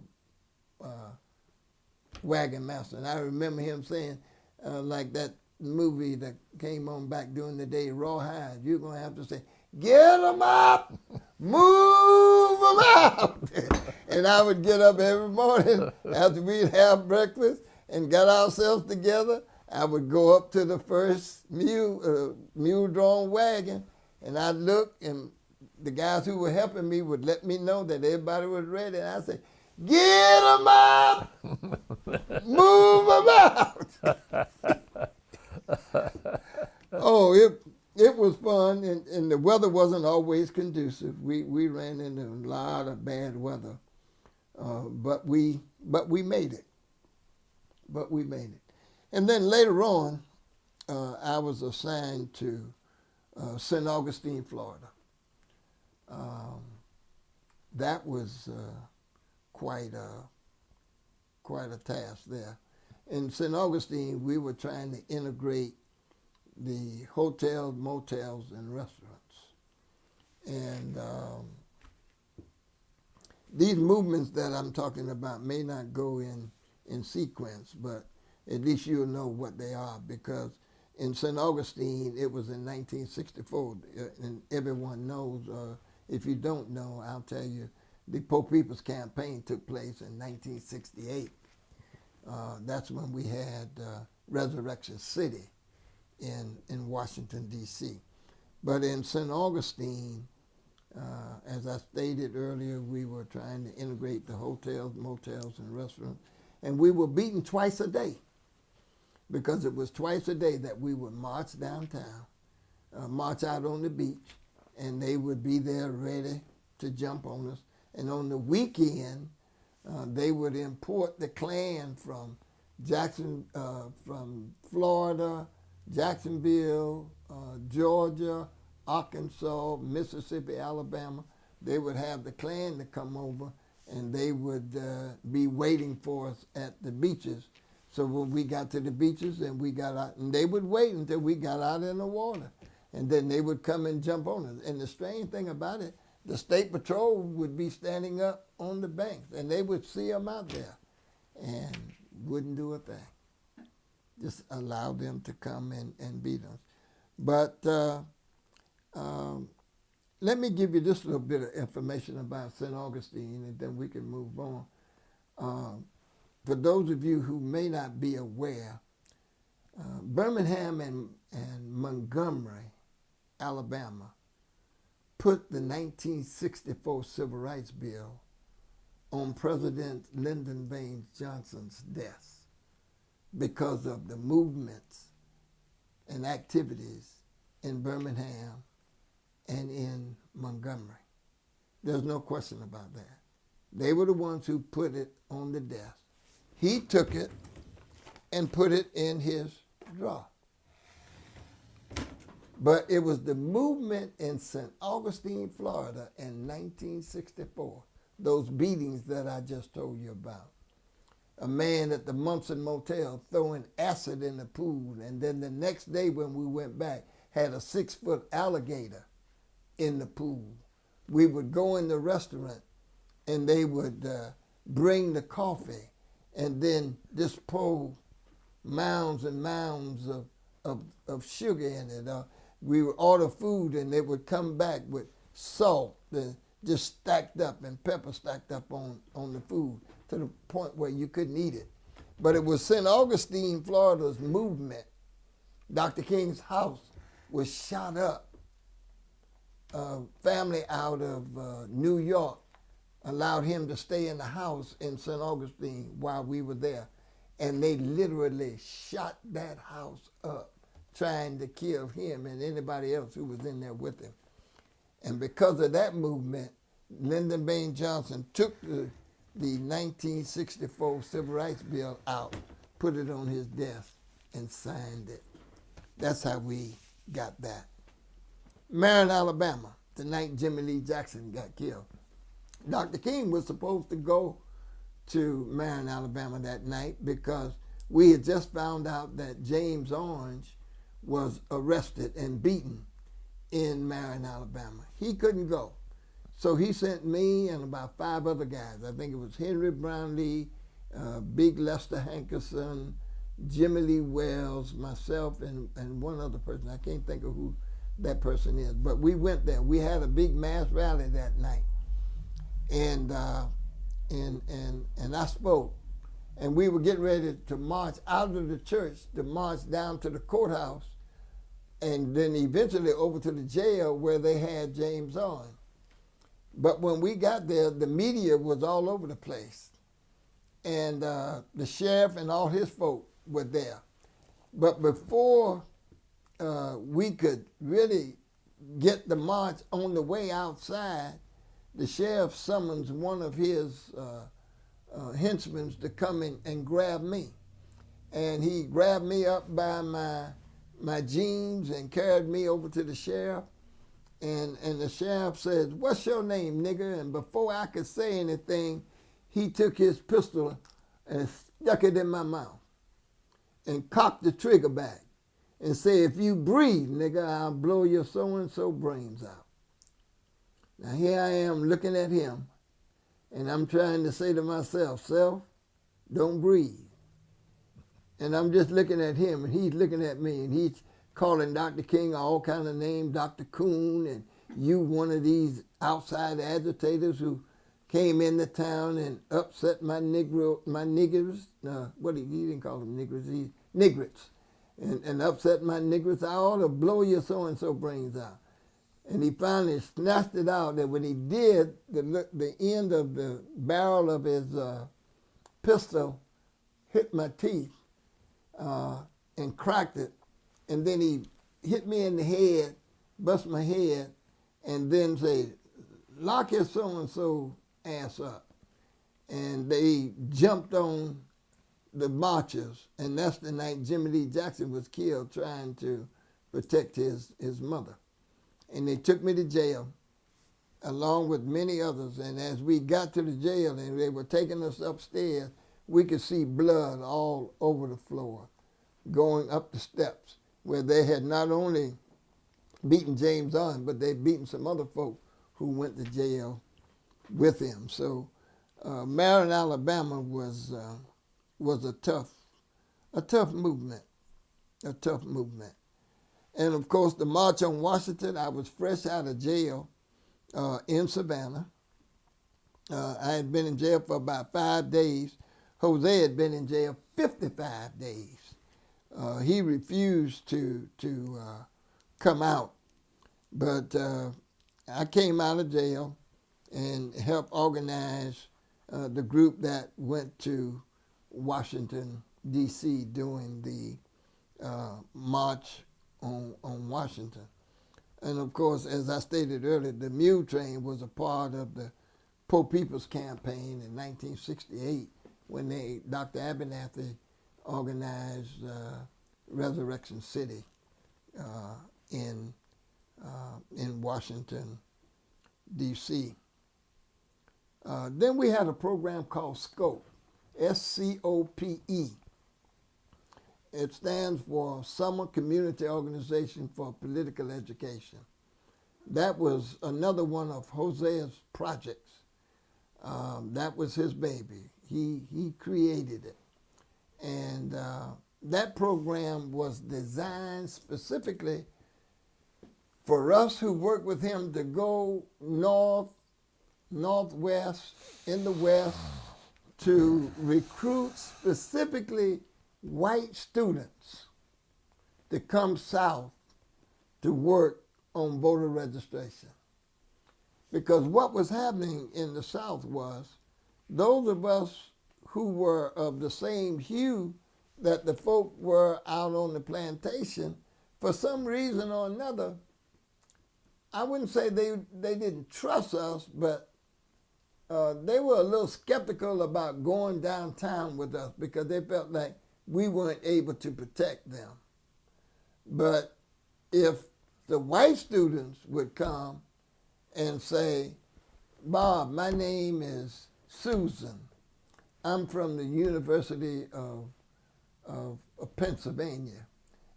wagon master. And I remember him saying, like that movie that came on back during the day, Rawhide, you're going to have to say, get them up, move them out. And I would get up every morning after we'd have breakfast and got ourselves together. I would go up to the first mule-drawn wagon, and I'd look, and the guys who were helping me would let me know that everybody was ready. And I'd say, get them up, move them out. Oh, it was fun, and the weather wasn't always conducive. We ran into a lot of bad weather, but we made it. But we made it. And then later on, I was assigned to St. Augustine, Florida. That was quite a task there. In St. Augustine, we were trying to integrate the hotels, motels, and restaurants. And these movements that I'm talking about may not go in sequence, but at least you'll know what they are, because in St. Augustine, it was in 1964, and everyone knows, if you don't know, I'll tell you, the Poor People's Campaign took place in 1968. That's when we had Resurrection City in Washington, D.C. But in St. Augustine, as I stated earlier, we were trying to integrate the hotels, motels, and restaurants, and we were beaten twice a day, because it was twice a day that we would march downtown, march out on the beach, and they would be there ready to jump on us. And on the weekend, they would import the Klan from from Florida, Jacksonville, Georgia, Arkansas, Mississippi, Alabama. They would have the Klan to come over, and they would be waiting for us at the beaches. So when we got to the beaches and we got out, and they would wait until we got out in the water, and then they would come and jump on us. And the strange thing about it, the State Patrol would be standing up on the banks, and they would see them out there and wouldn't do a thing. Just allow them to come and beat us. But let me give you this little bit of information about St. Augustine, and then we can move on. For those of you who may not be aware, Birmingham and Montgomery, Alabama, put the 1964 Civil Rights Bill on President Lyndon Baines Johnson's desk because of the movements and activities in Birmingham and in Montgomery. There's no question about that. They were the ones who put it on the desk. He took it and put it in his drawer. But it was the movement in St. Augustine, Florida in 1964, those beatings that I just told you about. A man at the Munson Motel throwing acid in the pool, and then the next day when we went back, had a 6-foot alligator in the pool. We would go in the restaurant, and they would bring the coffee, and then just pour mounds and mounds of sugar in it. We would order food, and they would come back with salt just stacked up and pepper stacked up on the food to the point where you couldn't eat it. But it was St. Augustine, Florida's movement. Dr. King's house was shot up. A family out of New York allowed him to stay in the house in St. Augustine while we were there. And they literally shot that house up, trying to kill him and anybody else who was in there with him. And because of that movement, Lyndon Baines Johnson took the 1964 Civil Rights Bill out, put it on his desk, and signed it. That's how we got that. Marion, Alabama, the night Jimmy Lee Jackson got killed. Dr. King was supposed to go to Marion, Alabama that night because we had just found out that James Orange was arrested and beaten in Marion, Alabama. He couldn't go. So he sent me and about 5 other guys. I think it was Henry Brownlee, Big Lester Hankerson, Jimmy Lee Wells, myself, and one other person. I can't think of who that person is. But we went there. We had a big mass rally that night. And I spoke. And we were getting ready to march out of the church to march down to the courthouse and then eventually over to the jail where they had James Orange. But when we got there, the media was all over the place. And the sheriff and all his folk were there. But before we could really get the march on the way outside, the sheriff summons one of his henchmen to come in and grab me. And he grabbed me up by my jeans and carried me over to the sheriff. And the sheriff says, "What's your name, nigger?" And before I could say anything, he took his pistol and stuck it in my mouth and cocked the trigger back. and say, if you breathe, nigga, I'll blow your so-and-so brains out. Now here I am looking at him, and I'm trying to say to myself, self, don't breathe. And I'm just looking at him, and he's looking at me, and he's calling Dr. King all kind of names, Dr. Coon, and you one of these outside agitators who came into town and upset my niggers. He didn't call them niggers, nigrets, and upset my niggers. I ought to blow your so-and-so brains out. And he finally snatched it out, and when he did, the end of the barrel of his pistol hit my teeth and cracked it. And then he hit me in the head, bust my head, and then say, lock his so-and-so ass up. And they jumped on the marchers, and that's the night Jimmy Lee Jackson was killed trying to protect his mother. And they took me to jail, along with many others. And as we got to the jail and they were taking us upstairs, we could see blood all over the floor, going up the steps, where they had not only beaten James on, but they'd beaten some other folk who went to jail with him. So Marion, Alabama was a tough movement, And of course, the March on Washington, I was fresh out of jail in Savannah. I had been in jail for about 5 days. Hosea had been in jail 55 days. He refused to come out. But I came out of jail and helped organize the group that went to Washington, D.C. during the March on Washington. And of course, as I stated earlier, the mule train was a part of the Poor People's Campaign in 1968 when Dr. Abernathy organized Resurrection City in Washington, D.C. Then we had a program called SCOPE, S-C-O-P-E. It stands for Summer Community Organization for Political Education. That was another one of Hosea's projects. That was his baby. He created it. And that program was designed specifically for us who worked with him to go north, northwest, in the west, to recruit specifically white students to come south to work on voter registration. Because what was happening in the South was those of us who were of the same hue that the folk were out on the plantation, for some reason or another, I wouldn't say they didn't trust us, but they were a little skeptical about going downtown with us because they felt like we weren't able to protect them. But if the white students would come and say, Bob, my name is Susan. I'm from the University of Pennsylvania,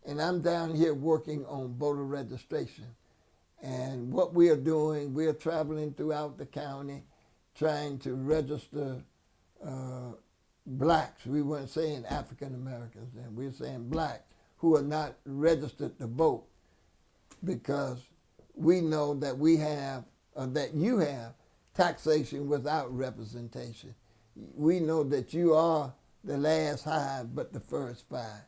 and I'm down here working on voter registration. And what we are doing, we are traveling throughout the county trying to register blacks. We weren't saying African Americans then. We were saying blacks who are not registered to vote, because we know that we have, that you have taxation without representation. We know that you are the last hive but the first five.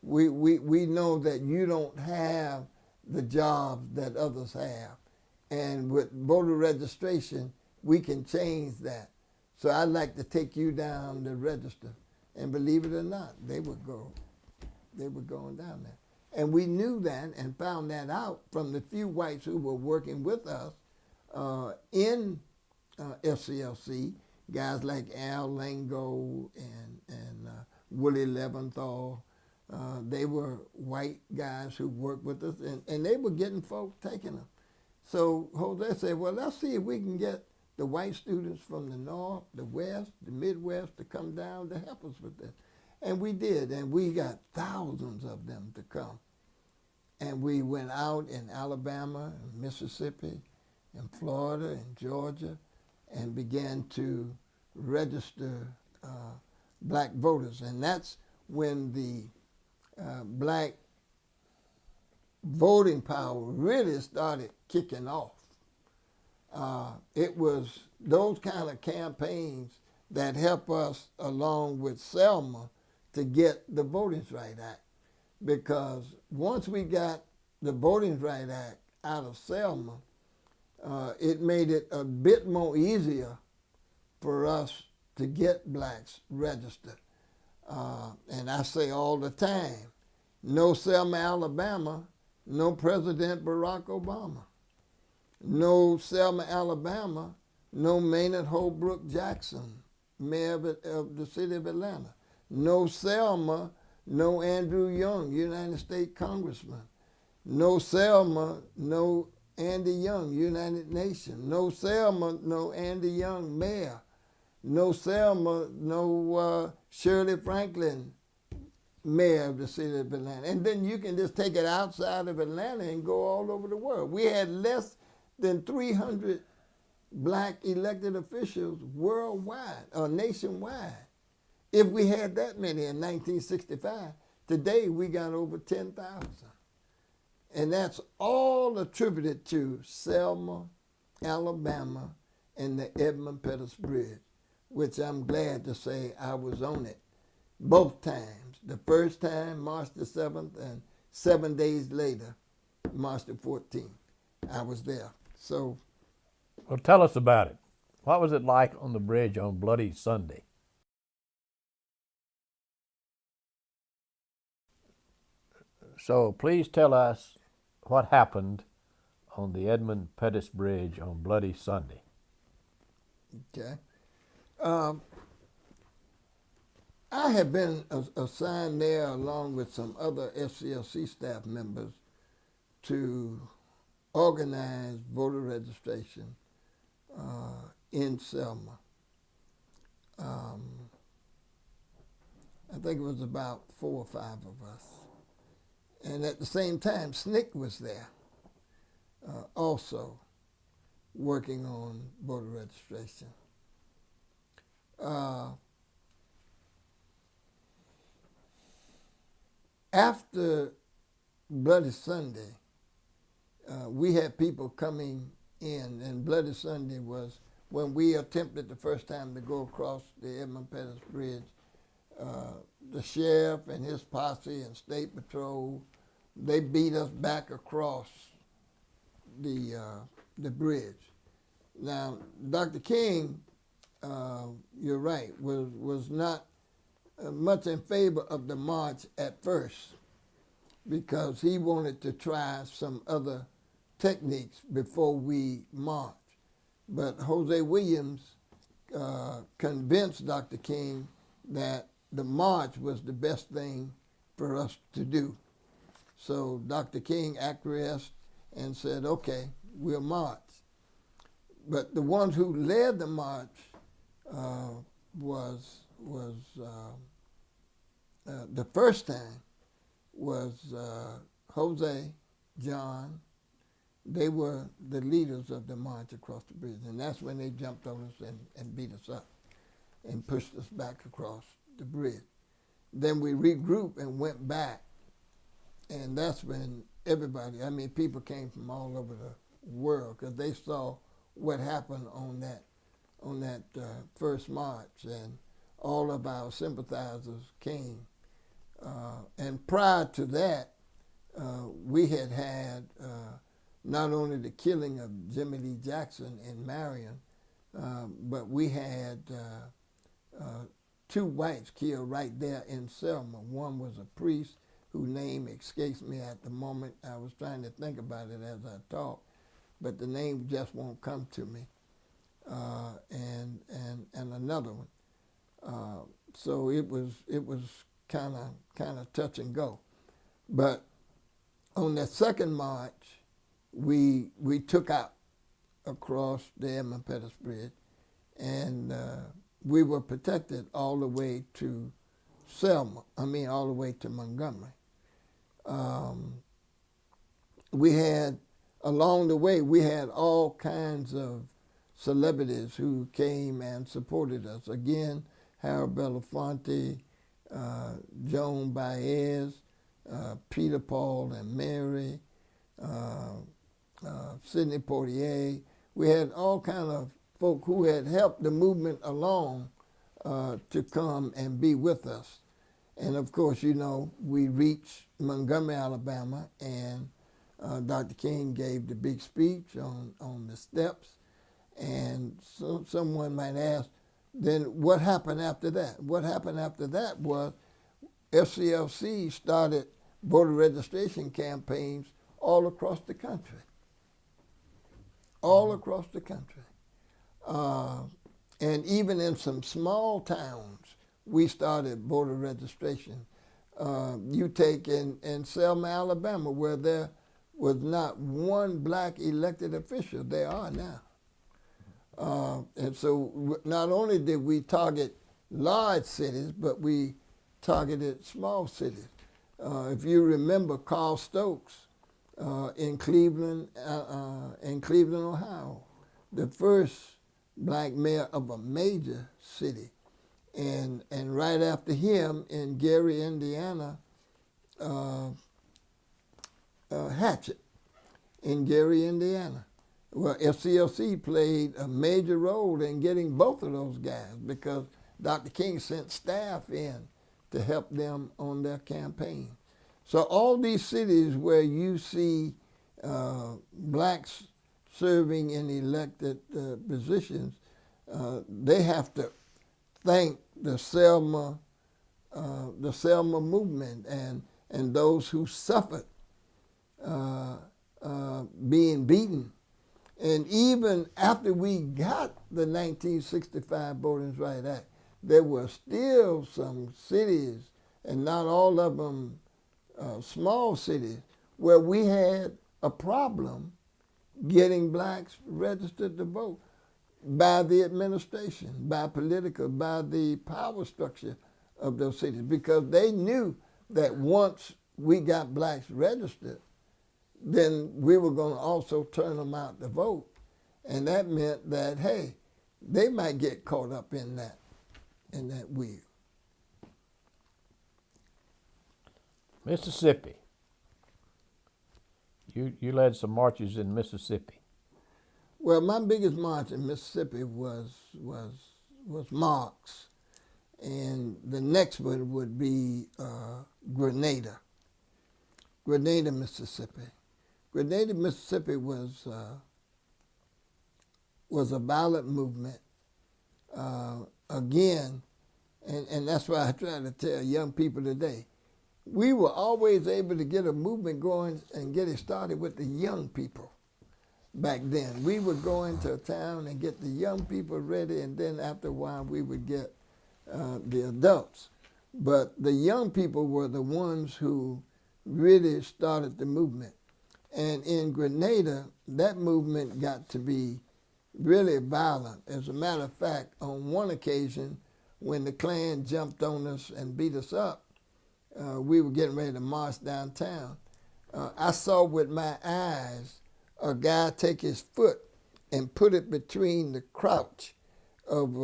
We know that you don't have the jobs that others have. And with voter registration, we can change that. So I'd like to take you down to register. And believe it or not, they would go. They were going down there. And we knew that and found that out from the few whites who were working with us in SCLC, guys like Al Lango and Willie Leventhal. They were white guys who worked with us, and they were getting folk taking them. So Jose said, well, let's see if we can get the white students from the north, the west, the Midwest to come down to help us with this. And we did, and we got thousands of them to come. And we went out in Alabama, and Mississippi, and Florida, and Georgia, and began to register black voters. And that's when the black voting power really started kicking off. It was those kind of campaigns that helped us, along with Selma, to get the Voting Rights Act. Because once we got the Voting Rights Act out of Selma, it made it a bit more easier for us to get blacks registered. And I say all the time, no Selma, Alabama, no President Barack Obama. No Selma, Alabama, no Maynard Holbrook Jackson, mayor of the city of Atlanta. No Selma, no Andrew Young, United States Congressman. No Selma, no Andy Young, United Nations. No Selma, no Andy Young, mayor. No Selma, no Shirley Franklin, mayor of the city of Atlanta. And then you can just take it outside of Atlanta and go all over the world. We had less than 300 black elected officials worldwide or nationwide. If we had that many in 1965, today we got over 10,000. And that's all attributed to Selma, Alabama, and the Edmund Pettus Bridge, which I'm glad to say I was on it both times. The first time, March the 7th, and 7 days later, March the 14th, I was there. So, well, tell us about it. What was it like on the bridge on Bloody Sunday? So please tell us what happened on the Edmund Pettus Bridge on Bloody Sunday. Okay. I had been assigned there along with some other SCLC staff members to organize voter registration in Selma. I think it was about 4 or 5 of us. And at the same time, SNCC was there also working on voter registration. After Bloody Sunday, we had people coming in, and Bloody Sunday was when we attempted the first time to go across the Edmund Pettus Bridge. The sheriff and his posse and state patrol, they beat us back across the bridge. Now, Dr. King, you're right, was not much in favor of the march at first because he wanted to try some other techniques before we marched. But Hosea Williams convinced Dr. King that the march was the best thing for us to do. So Dr. King acquiesced and said, okay, we'll march. But the ones who led the march was the first time was Jose, John. They were the leaders of the march across the bridge, and that's when they jumped on us and beat us up and pushed us back across the bridge. Then we regrouped and went back, and that's when everybody, I mean, people came from all over the world because they saw what happened on that first march, and all of our sympathizers came. And prior to that, we had not only the killing of Jimmy Lee Jackson in Marion, but we had 2 whites killed right there in Selma. One was a priest whose name escapes me at the moment. I was trying to think about it as I talk, but the name just won't come to me. And another one. So it was kind of touch and go. But on that second march, we took out across the Edmund Pettus Bridge, and we were protected all the way to Selma. I mean, all the way to Montgomery. we had, along the way, we had all kinds of celebrities who came and supported us. Again, Harold Belafonte, Joan Baez, Peter, Paul, and Mary, Sidney Poitier. We had all kind of folk who had helped the movement along to come and be with us. And of course, you know, we reached Montgomery, Alabama, and Dr. King gave the big speech on the steps. And so someone might ask, then what happened after that? What happened after that was SCLC started voter registration campaigns all across the country. All across the country. And even in some small towns, we started voter registration. You take in Selma, Alabama, where there was not one black elected official. There are now. And so not only did we target large cities, but we targeted small cities. If you remember Carl Stokes in Cleveland, Ohio, the first black mayor of a major city. And right after him in Gary, Indiana, Hatchett in Gary, Indiana. Well, SCLC played a major role in getting both of those guys because Dr. King sent staff in to help them on their campaign. So all these cities where you see blacks serving in elected positions, they have to thank the Selma movement and those who suffered being beaten. And even after we got the 1965 Voting Rights Act, there were still some cities, and not all of them small cities, where we had a problem getting blacks registered to vote by the administration, by the power structure of those cities, because they knew that once we got blacks registered, then we were going to also turn them out to vote. And that meant that, hey, they might get caught up in that wheel. Mississippi. You led some marches in Mississippi. Well, my biggest march in Mississippi was Marks, and the next one would be Grenada, Mississippi. Grenada, Mississippi was a violent movement. Again, and that's why I try to tell young people today, we were always able to get a movement going and get it started with the young people. Back then, we would go into a town and get the young people ready, and then after a while we would get the adults. But the young people were the ones who really started the movement. And in Grenada, that movement got to be really violent. As a matter of fact, on one occasion, when the Klan jumped on us and beat us up, we were getting ready to march downtown. I saw with my eyes a guy take his foot and put it between the crotch of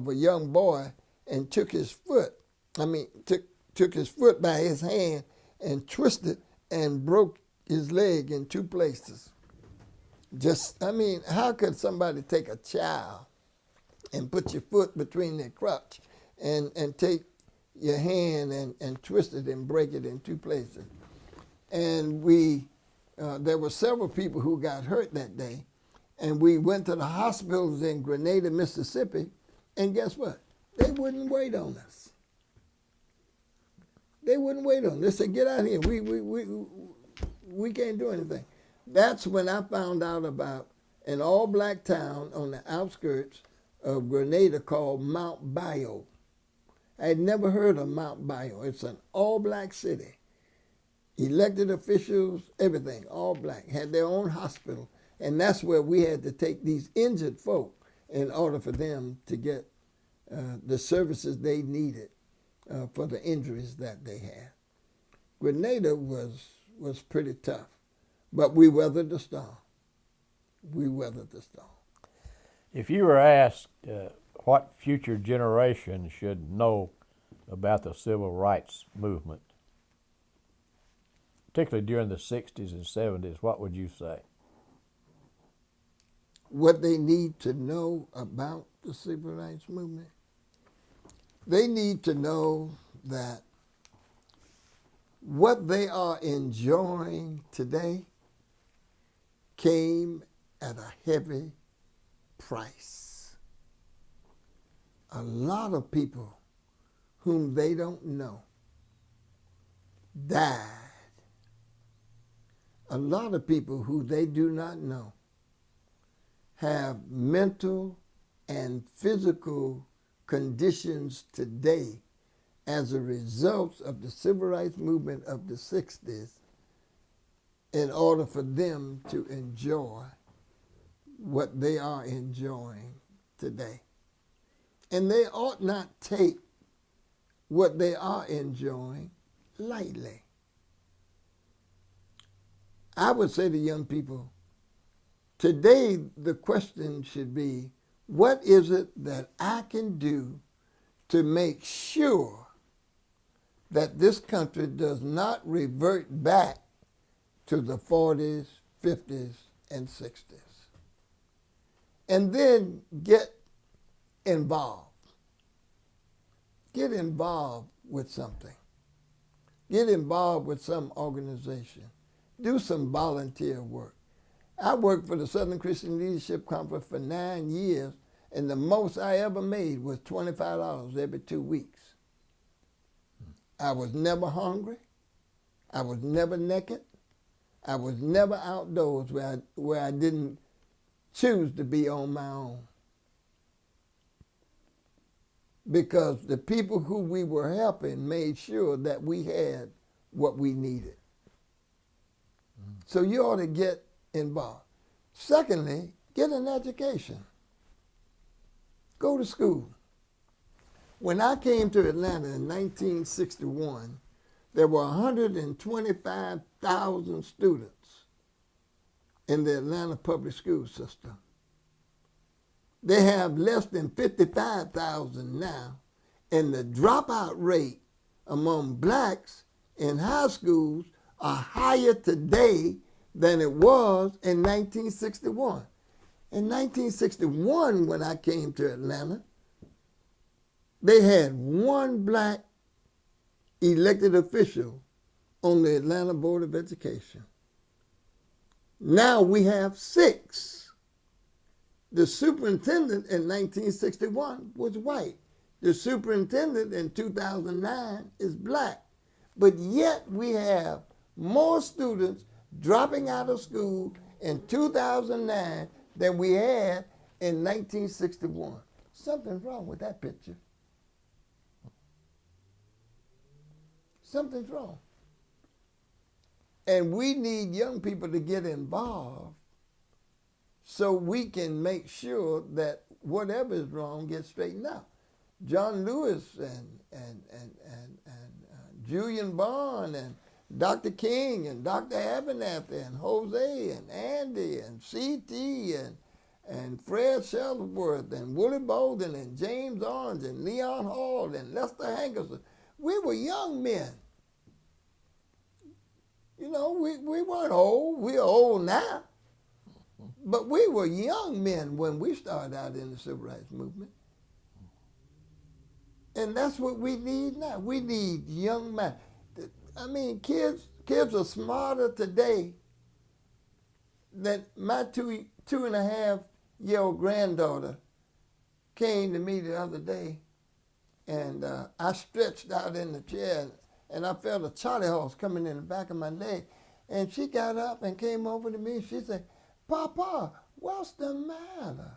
a young boy and took his foot by his hand and twisted and broke his leg in two places. How could somebody take a child and put your foot between their crotch and take your hand and twist it and break it in two places? And there were several people who got hurt that day, and we went to the hospitals in Grenada, Mississippi, and guess what? They wouldn't wait on us. They wouldn't wait on us. They said, get out of here. We can't do anything. That's when I found out about an all-black town on the outskirts of Grenada called Mount Bio. I had never heard of Mount Bio. It's an all-black city. Elected officials, everything, all black, had their own hospital. And that's where we had to take these injured folk in order for them to get the services they needed for the injuries that they had. Grenada was pretty tough. But we weathered the storm. We weathered the storm. If you were asked what future generations should know about the civil rights movement, particularly during the 60s and 70s, what would you say? What they need to know about the civil rights movement? They need to know that what they are enjoying today came at a heavy price. A lot of people whom they don't know died. A lot of people who they do not know have mental and physical conditions today as a result of the civil rights movement of the 60s in order for them to enjoy what they are enjoying today. And they ought not take what they are enjoying lightly. I would say to young people, today the question should be, what is it that I can do to make sure that this country does not revert back to the 40s, 50s, and 60s? And then get involved. Get involved with something. Get involved with some organization. Do some volunteer work. I worked for the Southern Christian Leadership Conference for 9 years, and the most I ever made was $25 every 2 weeks. I was never hungry. I was never naked. I was never outdoors where I didn't choose to be on my own. Because the people who we were helping made sure that we had what we needed. So you ought to get involved. Secondly, get an education. Go to school. When I came to Atlanta in 1961, there were 125,000 students in the Atlanta public school system. They have less than 55,000 now, and the dropout rate among blacks in high schools are higher today than it was in 1961. In 1961, when I came to Atlanta, they had one black elected official on the Atlanta Board of Education. Now we have 6. The superintendent in 1961 was white. The superintendent in 2009 is black. But yet we have more students dropping out of school in 2009 than we had in 1961. Something's wrong with that picture. Something's wrong. And we need young people to get involved so we can make sure that whatever is wrong gets straightened out. John Lewis and Julian Bond and Dr. King and Dr. Abernathy and Jose and Andy and C.T. and Fred Shuttleworth and Willie Bolden and James Orange and Leon Hall and Lester Hankerson. We were young men. You know, we weren't old. We're old now. But we were young men when we started out in the civil rights movement. And that's what we need now. We need young men. I mean, kids are smarter today than my 2.5-year-old granddaughter came to me the other day, and I stretched out in the chair, and I felt a charley horse coming in the back of my leg. And she got up and came over to me, and she said, "Papa, what's the matter?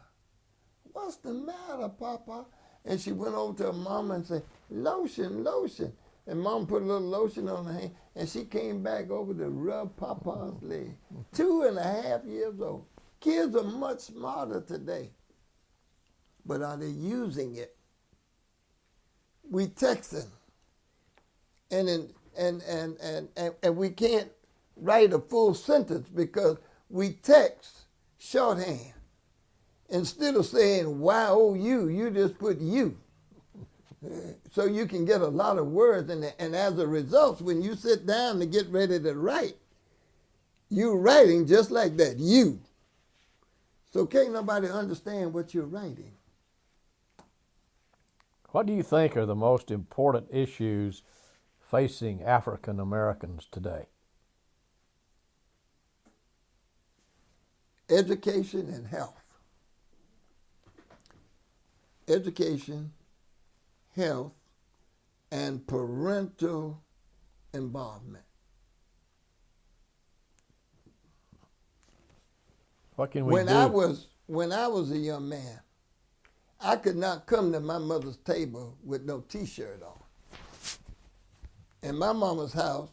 What's the matter, Papa?" And she went over to her mama and said, "Lotion, lotion." And Mom put a little lotion on her hand, and she came back over to rub Papa's leg. 2.5 years old. Kids are much smarter today. But are they using it? We texting. And we can't write a full sentence because we text shorthand. Instead of saying Y-O-U, you just put U. So you can get a lot of words, and as a result, when you sit down to get ready to write, you're writing just like that, you. So can't nobody understand what you're writing. What do you think are the most important issues facing African Americans today? Education and health. Education, health, and parental involvement. What can we When do? I was a young man, I could not come to my mother's table with no T-shirt on. In my mama's house,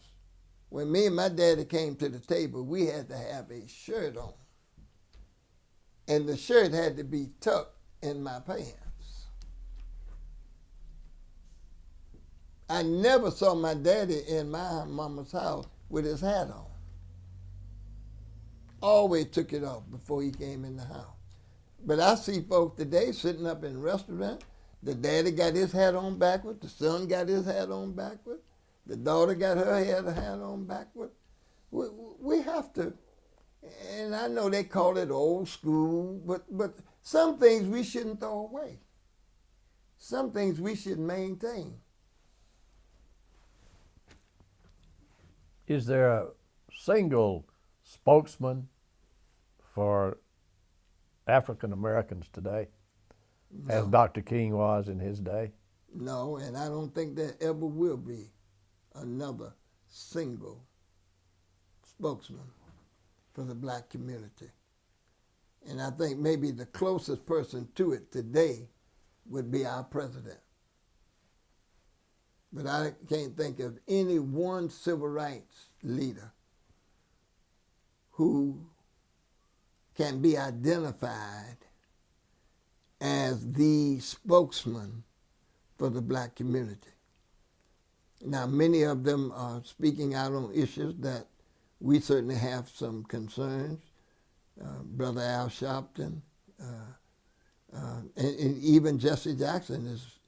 when me and my daddy came to the table, we had to have a shirt on. And the shirt had to be tucked in my pants. I never saw my daddy in my mama's house with his hat on. Always took it off before he came in the house. But I see folks today sitting up in restaurants, the daddy got his hat on backwards, the son got his hat on backwards, the daughter got her hat on backwards. We have to, and I know they call it old school, but some things we shouldn't throw away. Some things we should maintain. Is there a single spokesman for African Americans today, as Dr. King was in his day? No, and I don't think there ever will be another single spokesman for the black community. And I think maybe the closest person to it today would be our president. But I can't think of any one civil rights leader who can be identified as the spokesman for the black community. Now, many of them are speaking out on issues that we certainly have some concerns. Brother Al Sharpton, and even Jesse Jackson is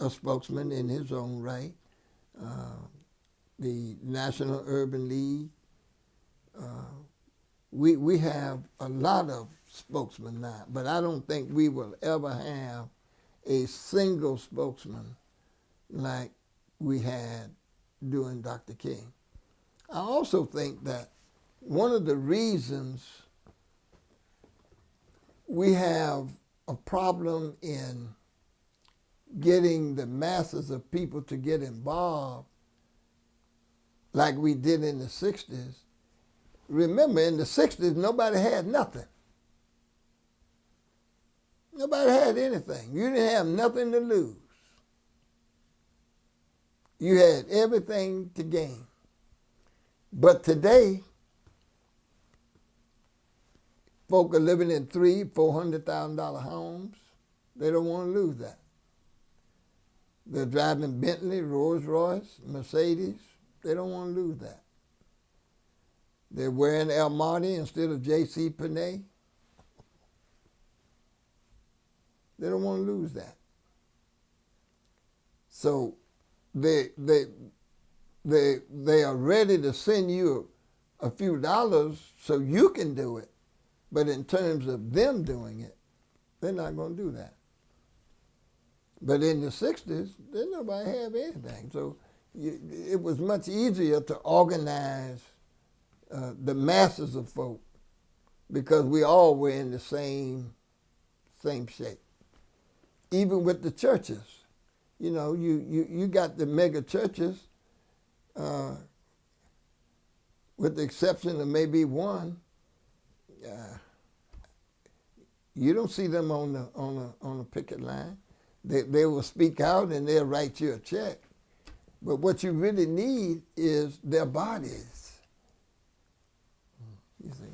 a spokesman in his own right. The National Urban League. We have a lot of spokesmen now, but I don't think we will ever have a single spokesman like we had during Dr. King. I also think that one of the reasons we have a problem in getting the masses of people to get involved like we did in the 60s. Remember, in the 60s, nobody had nothing. Nobody had anything. You didn't have nothing to lose. You had everything to gain. But today, folk are living in $300,000-$400,000 homes. They don't want to lose that. They're driving Bentley, Rolls Royce, Mercedes. They don't want to lose that. They're wearing El Marty instead of J.C. Penney. They don't want to lose that. So they are ready to send you a few dollars so you can do it, but in terms of them doing it, they're not going to do that. But in the 60s, didn't nobody have anything. So it was much easier to organize the masses of folk because we all were in the same shape. Even with the churches, you know, you got the mega churches, with the exception of maybe one. You don't see them on the picket line. They will speak out and they'll write you a check. But what you really need is their bodies. You see?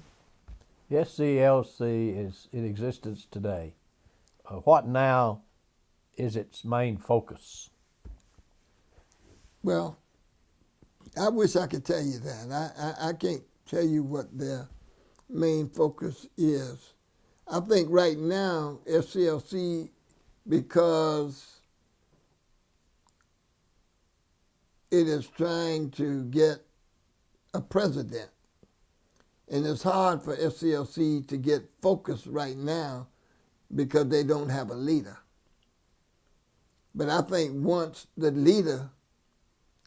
The SCLC is in existence today. What now is its main focus? Well, I wish I could tell you that. I can't tell you what their main focus is. I think right now, SCLC, because it is trying to get a president, and it's hard for SCLC to get focused right now because they don't have a leader. But I think once the leader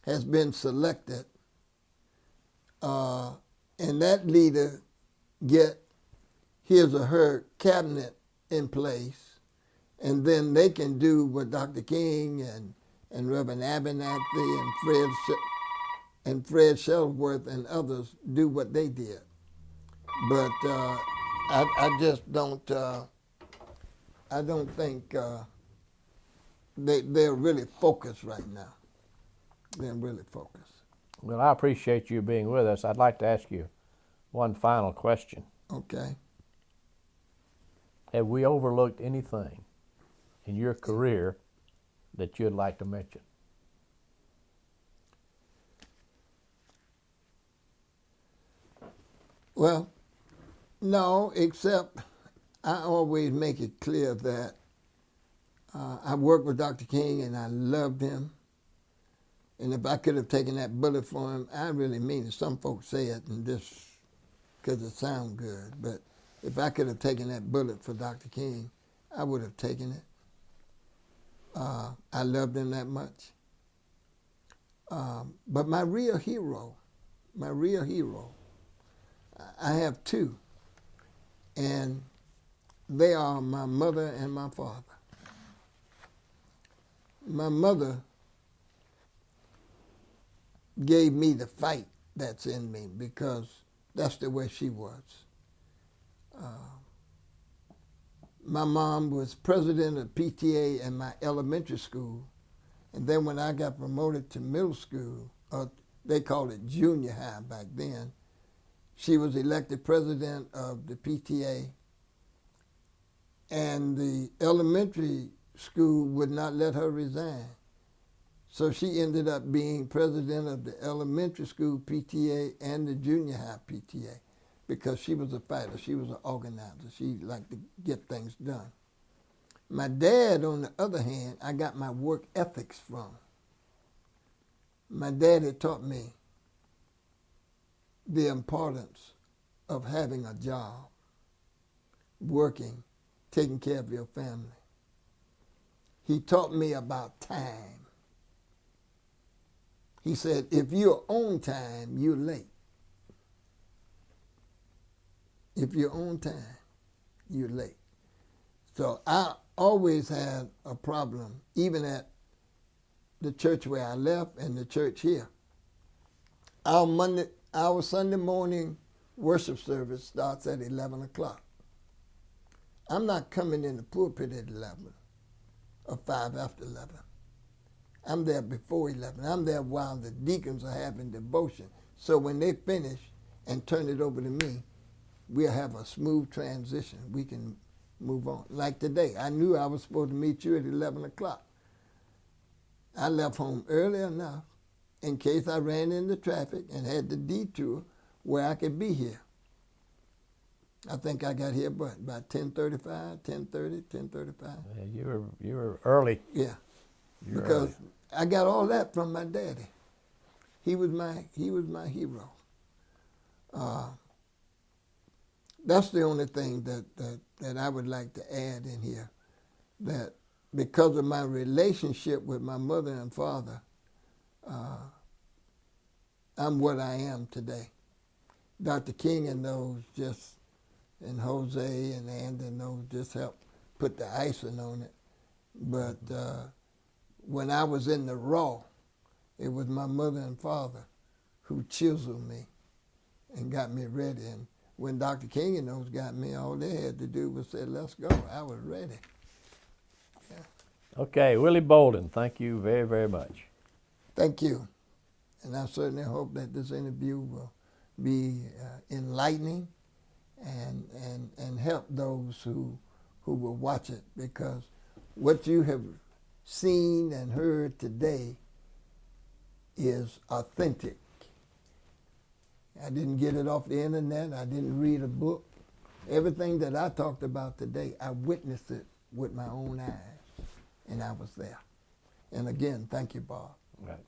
has been selected, and that leader get his or her cabinet in place, and then they can do what Dr. King and Reverend Abernathy and Fred Shuttleworth and others do what they did. But I just don't. I don't think they're really focused right now. They're really focused. Well, I appreciate you being with us. I'd like to ask you one final question. Okay. Have we overlooked anything in your career that you'd like to mention? Well, no, except I always make it clear that I worked with Dr. King and I loved him. And if I could have taken that bullet for him, I really mean it. Some folks say it and just because it sounds good. But if I could have taken that bullet for Dr. King, I would have taken it. I loved him that much. But my real hero, I have two. And they are my mother and my father. My mother gave me the fight that's in me because that's the way she was. My mom was president of PTA in my elementary school, and then when I got promoted to middle school, they called it junior high back then, she was elected president of the PTA, and the elementary school would not let her resign. So she ended up being president of the elementary school PTA and the junior high PTA because she was a fighter. She was an organizer. She liked to get things done. My dad, on the other hand, I got my work ethics from. My dad had taught me the importance of having a job, working, taking care of your family. He taught me about time. He said, if you're on time, you're late. If you're on time, you're late. So I always had a problem, even at the church where I left and the church here. Our Sunday morning worship service starts at 11 o'clock. I'm not coming in the pulpit at 11 or 5 after 11. I'm there before 11. I'm there while the deacons are having devotion. So when they finish and turn it over to me, we'll have a smooth transition. We can move on. Like today, I knew I was supposed to meet you at 11 o'clock. I left home early enough in case I ran into traffic and had the detour where I could be here. I think I got here about 10:35, 10:30, 10:35. Yeah, you were early. Yeah, You're because early. I got all that from my daddy. He was my hero. That's the only thing that I would like to add in here, that because of my relationship with my mother and father, I'm what I am today. Dr. King and those and Jose and Andy and those just helped put the icing on it. But when I was in the raw, it was my mother and father who chiseled me and got me ready. And when Dr. King and those got me, all they had to do was say, let's go. I was ready. Yeah. Okay, Willie Bolden, thank you very, very much. Thank you. And I certainly hope that this interview will be enlightening and help those who will watch it, because what you have seen and heard today is authentic. I didn't get it off the internet. I didn't read a book. Everything that I talked about today, I witnessed it with my own eyes, and I was there. And again, thank you, Bob. Right.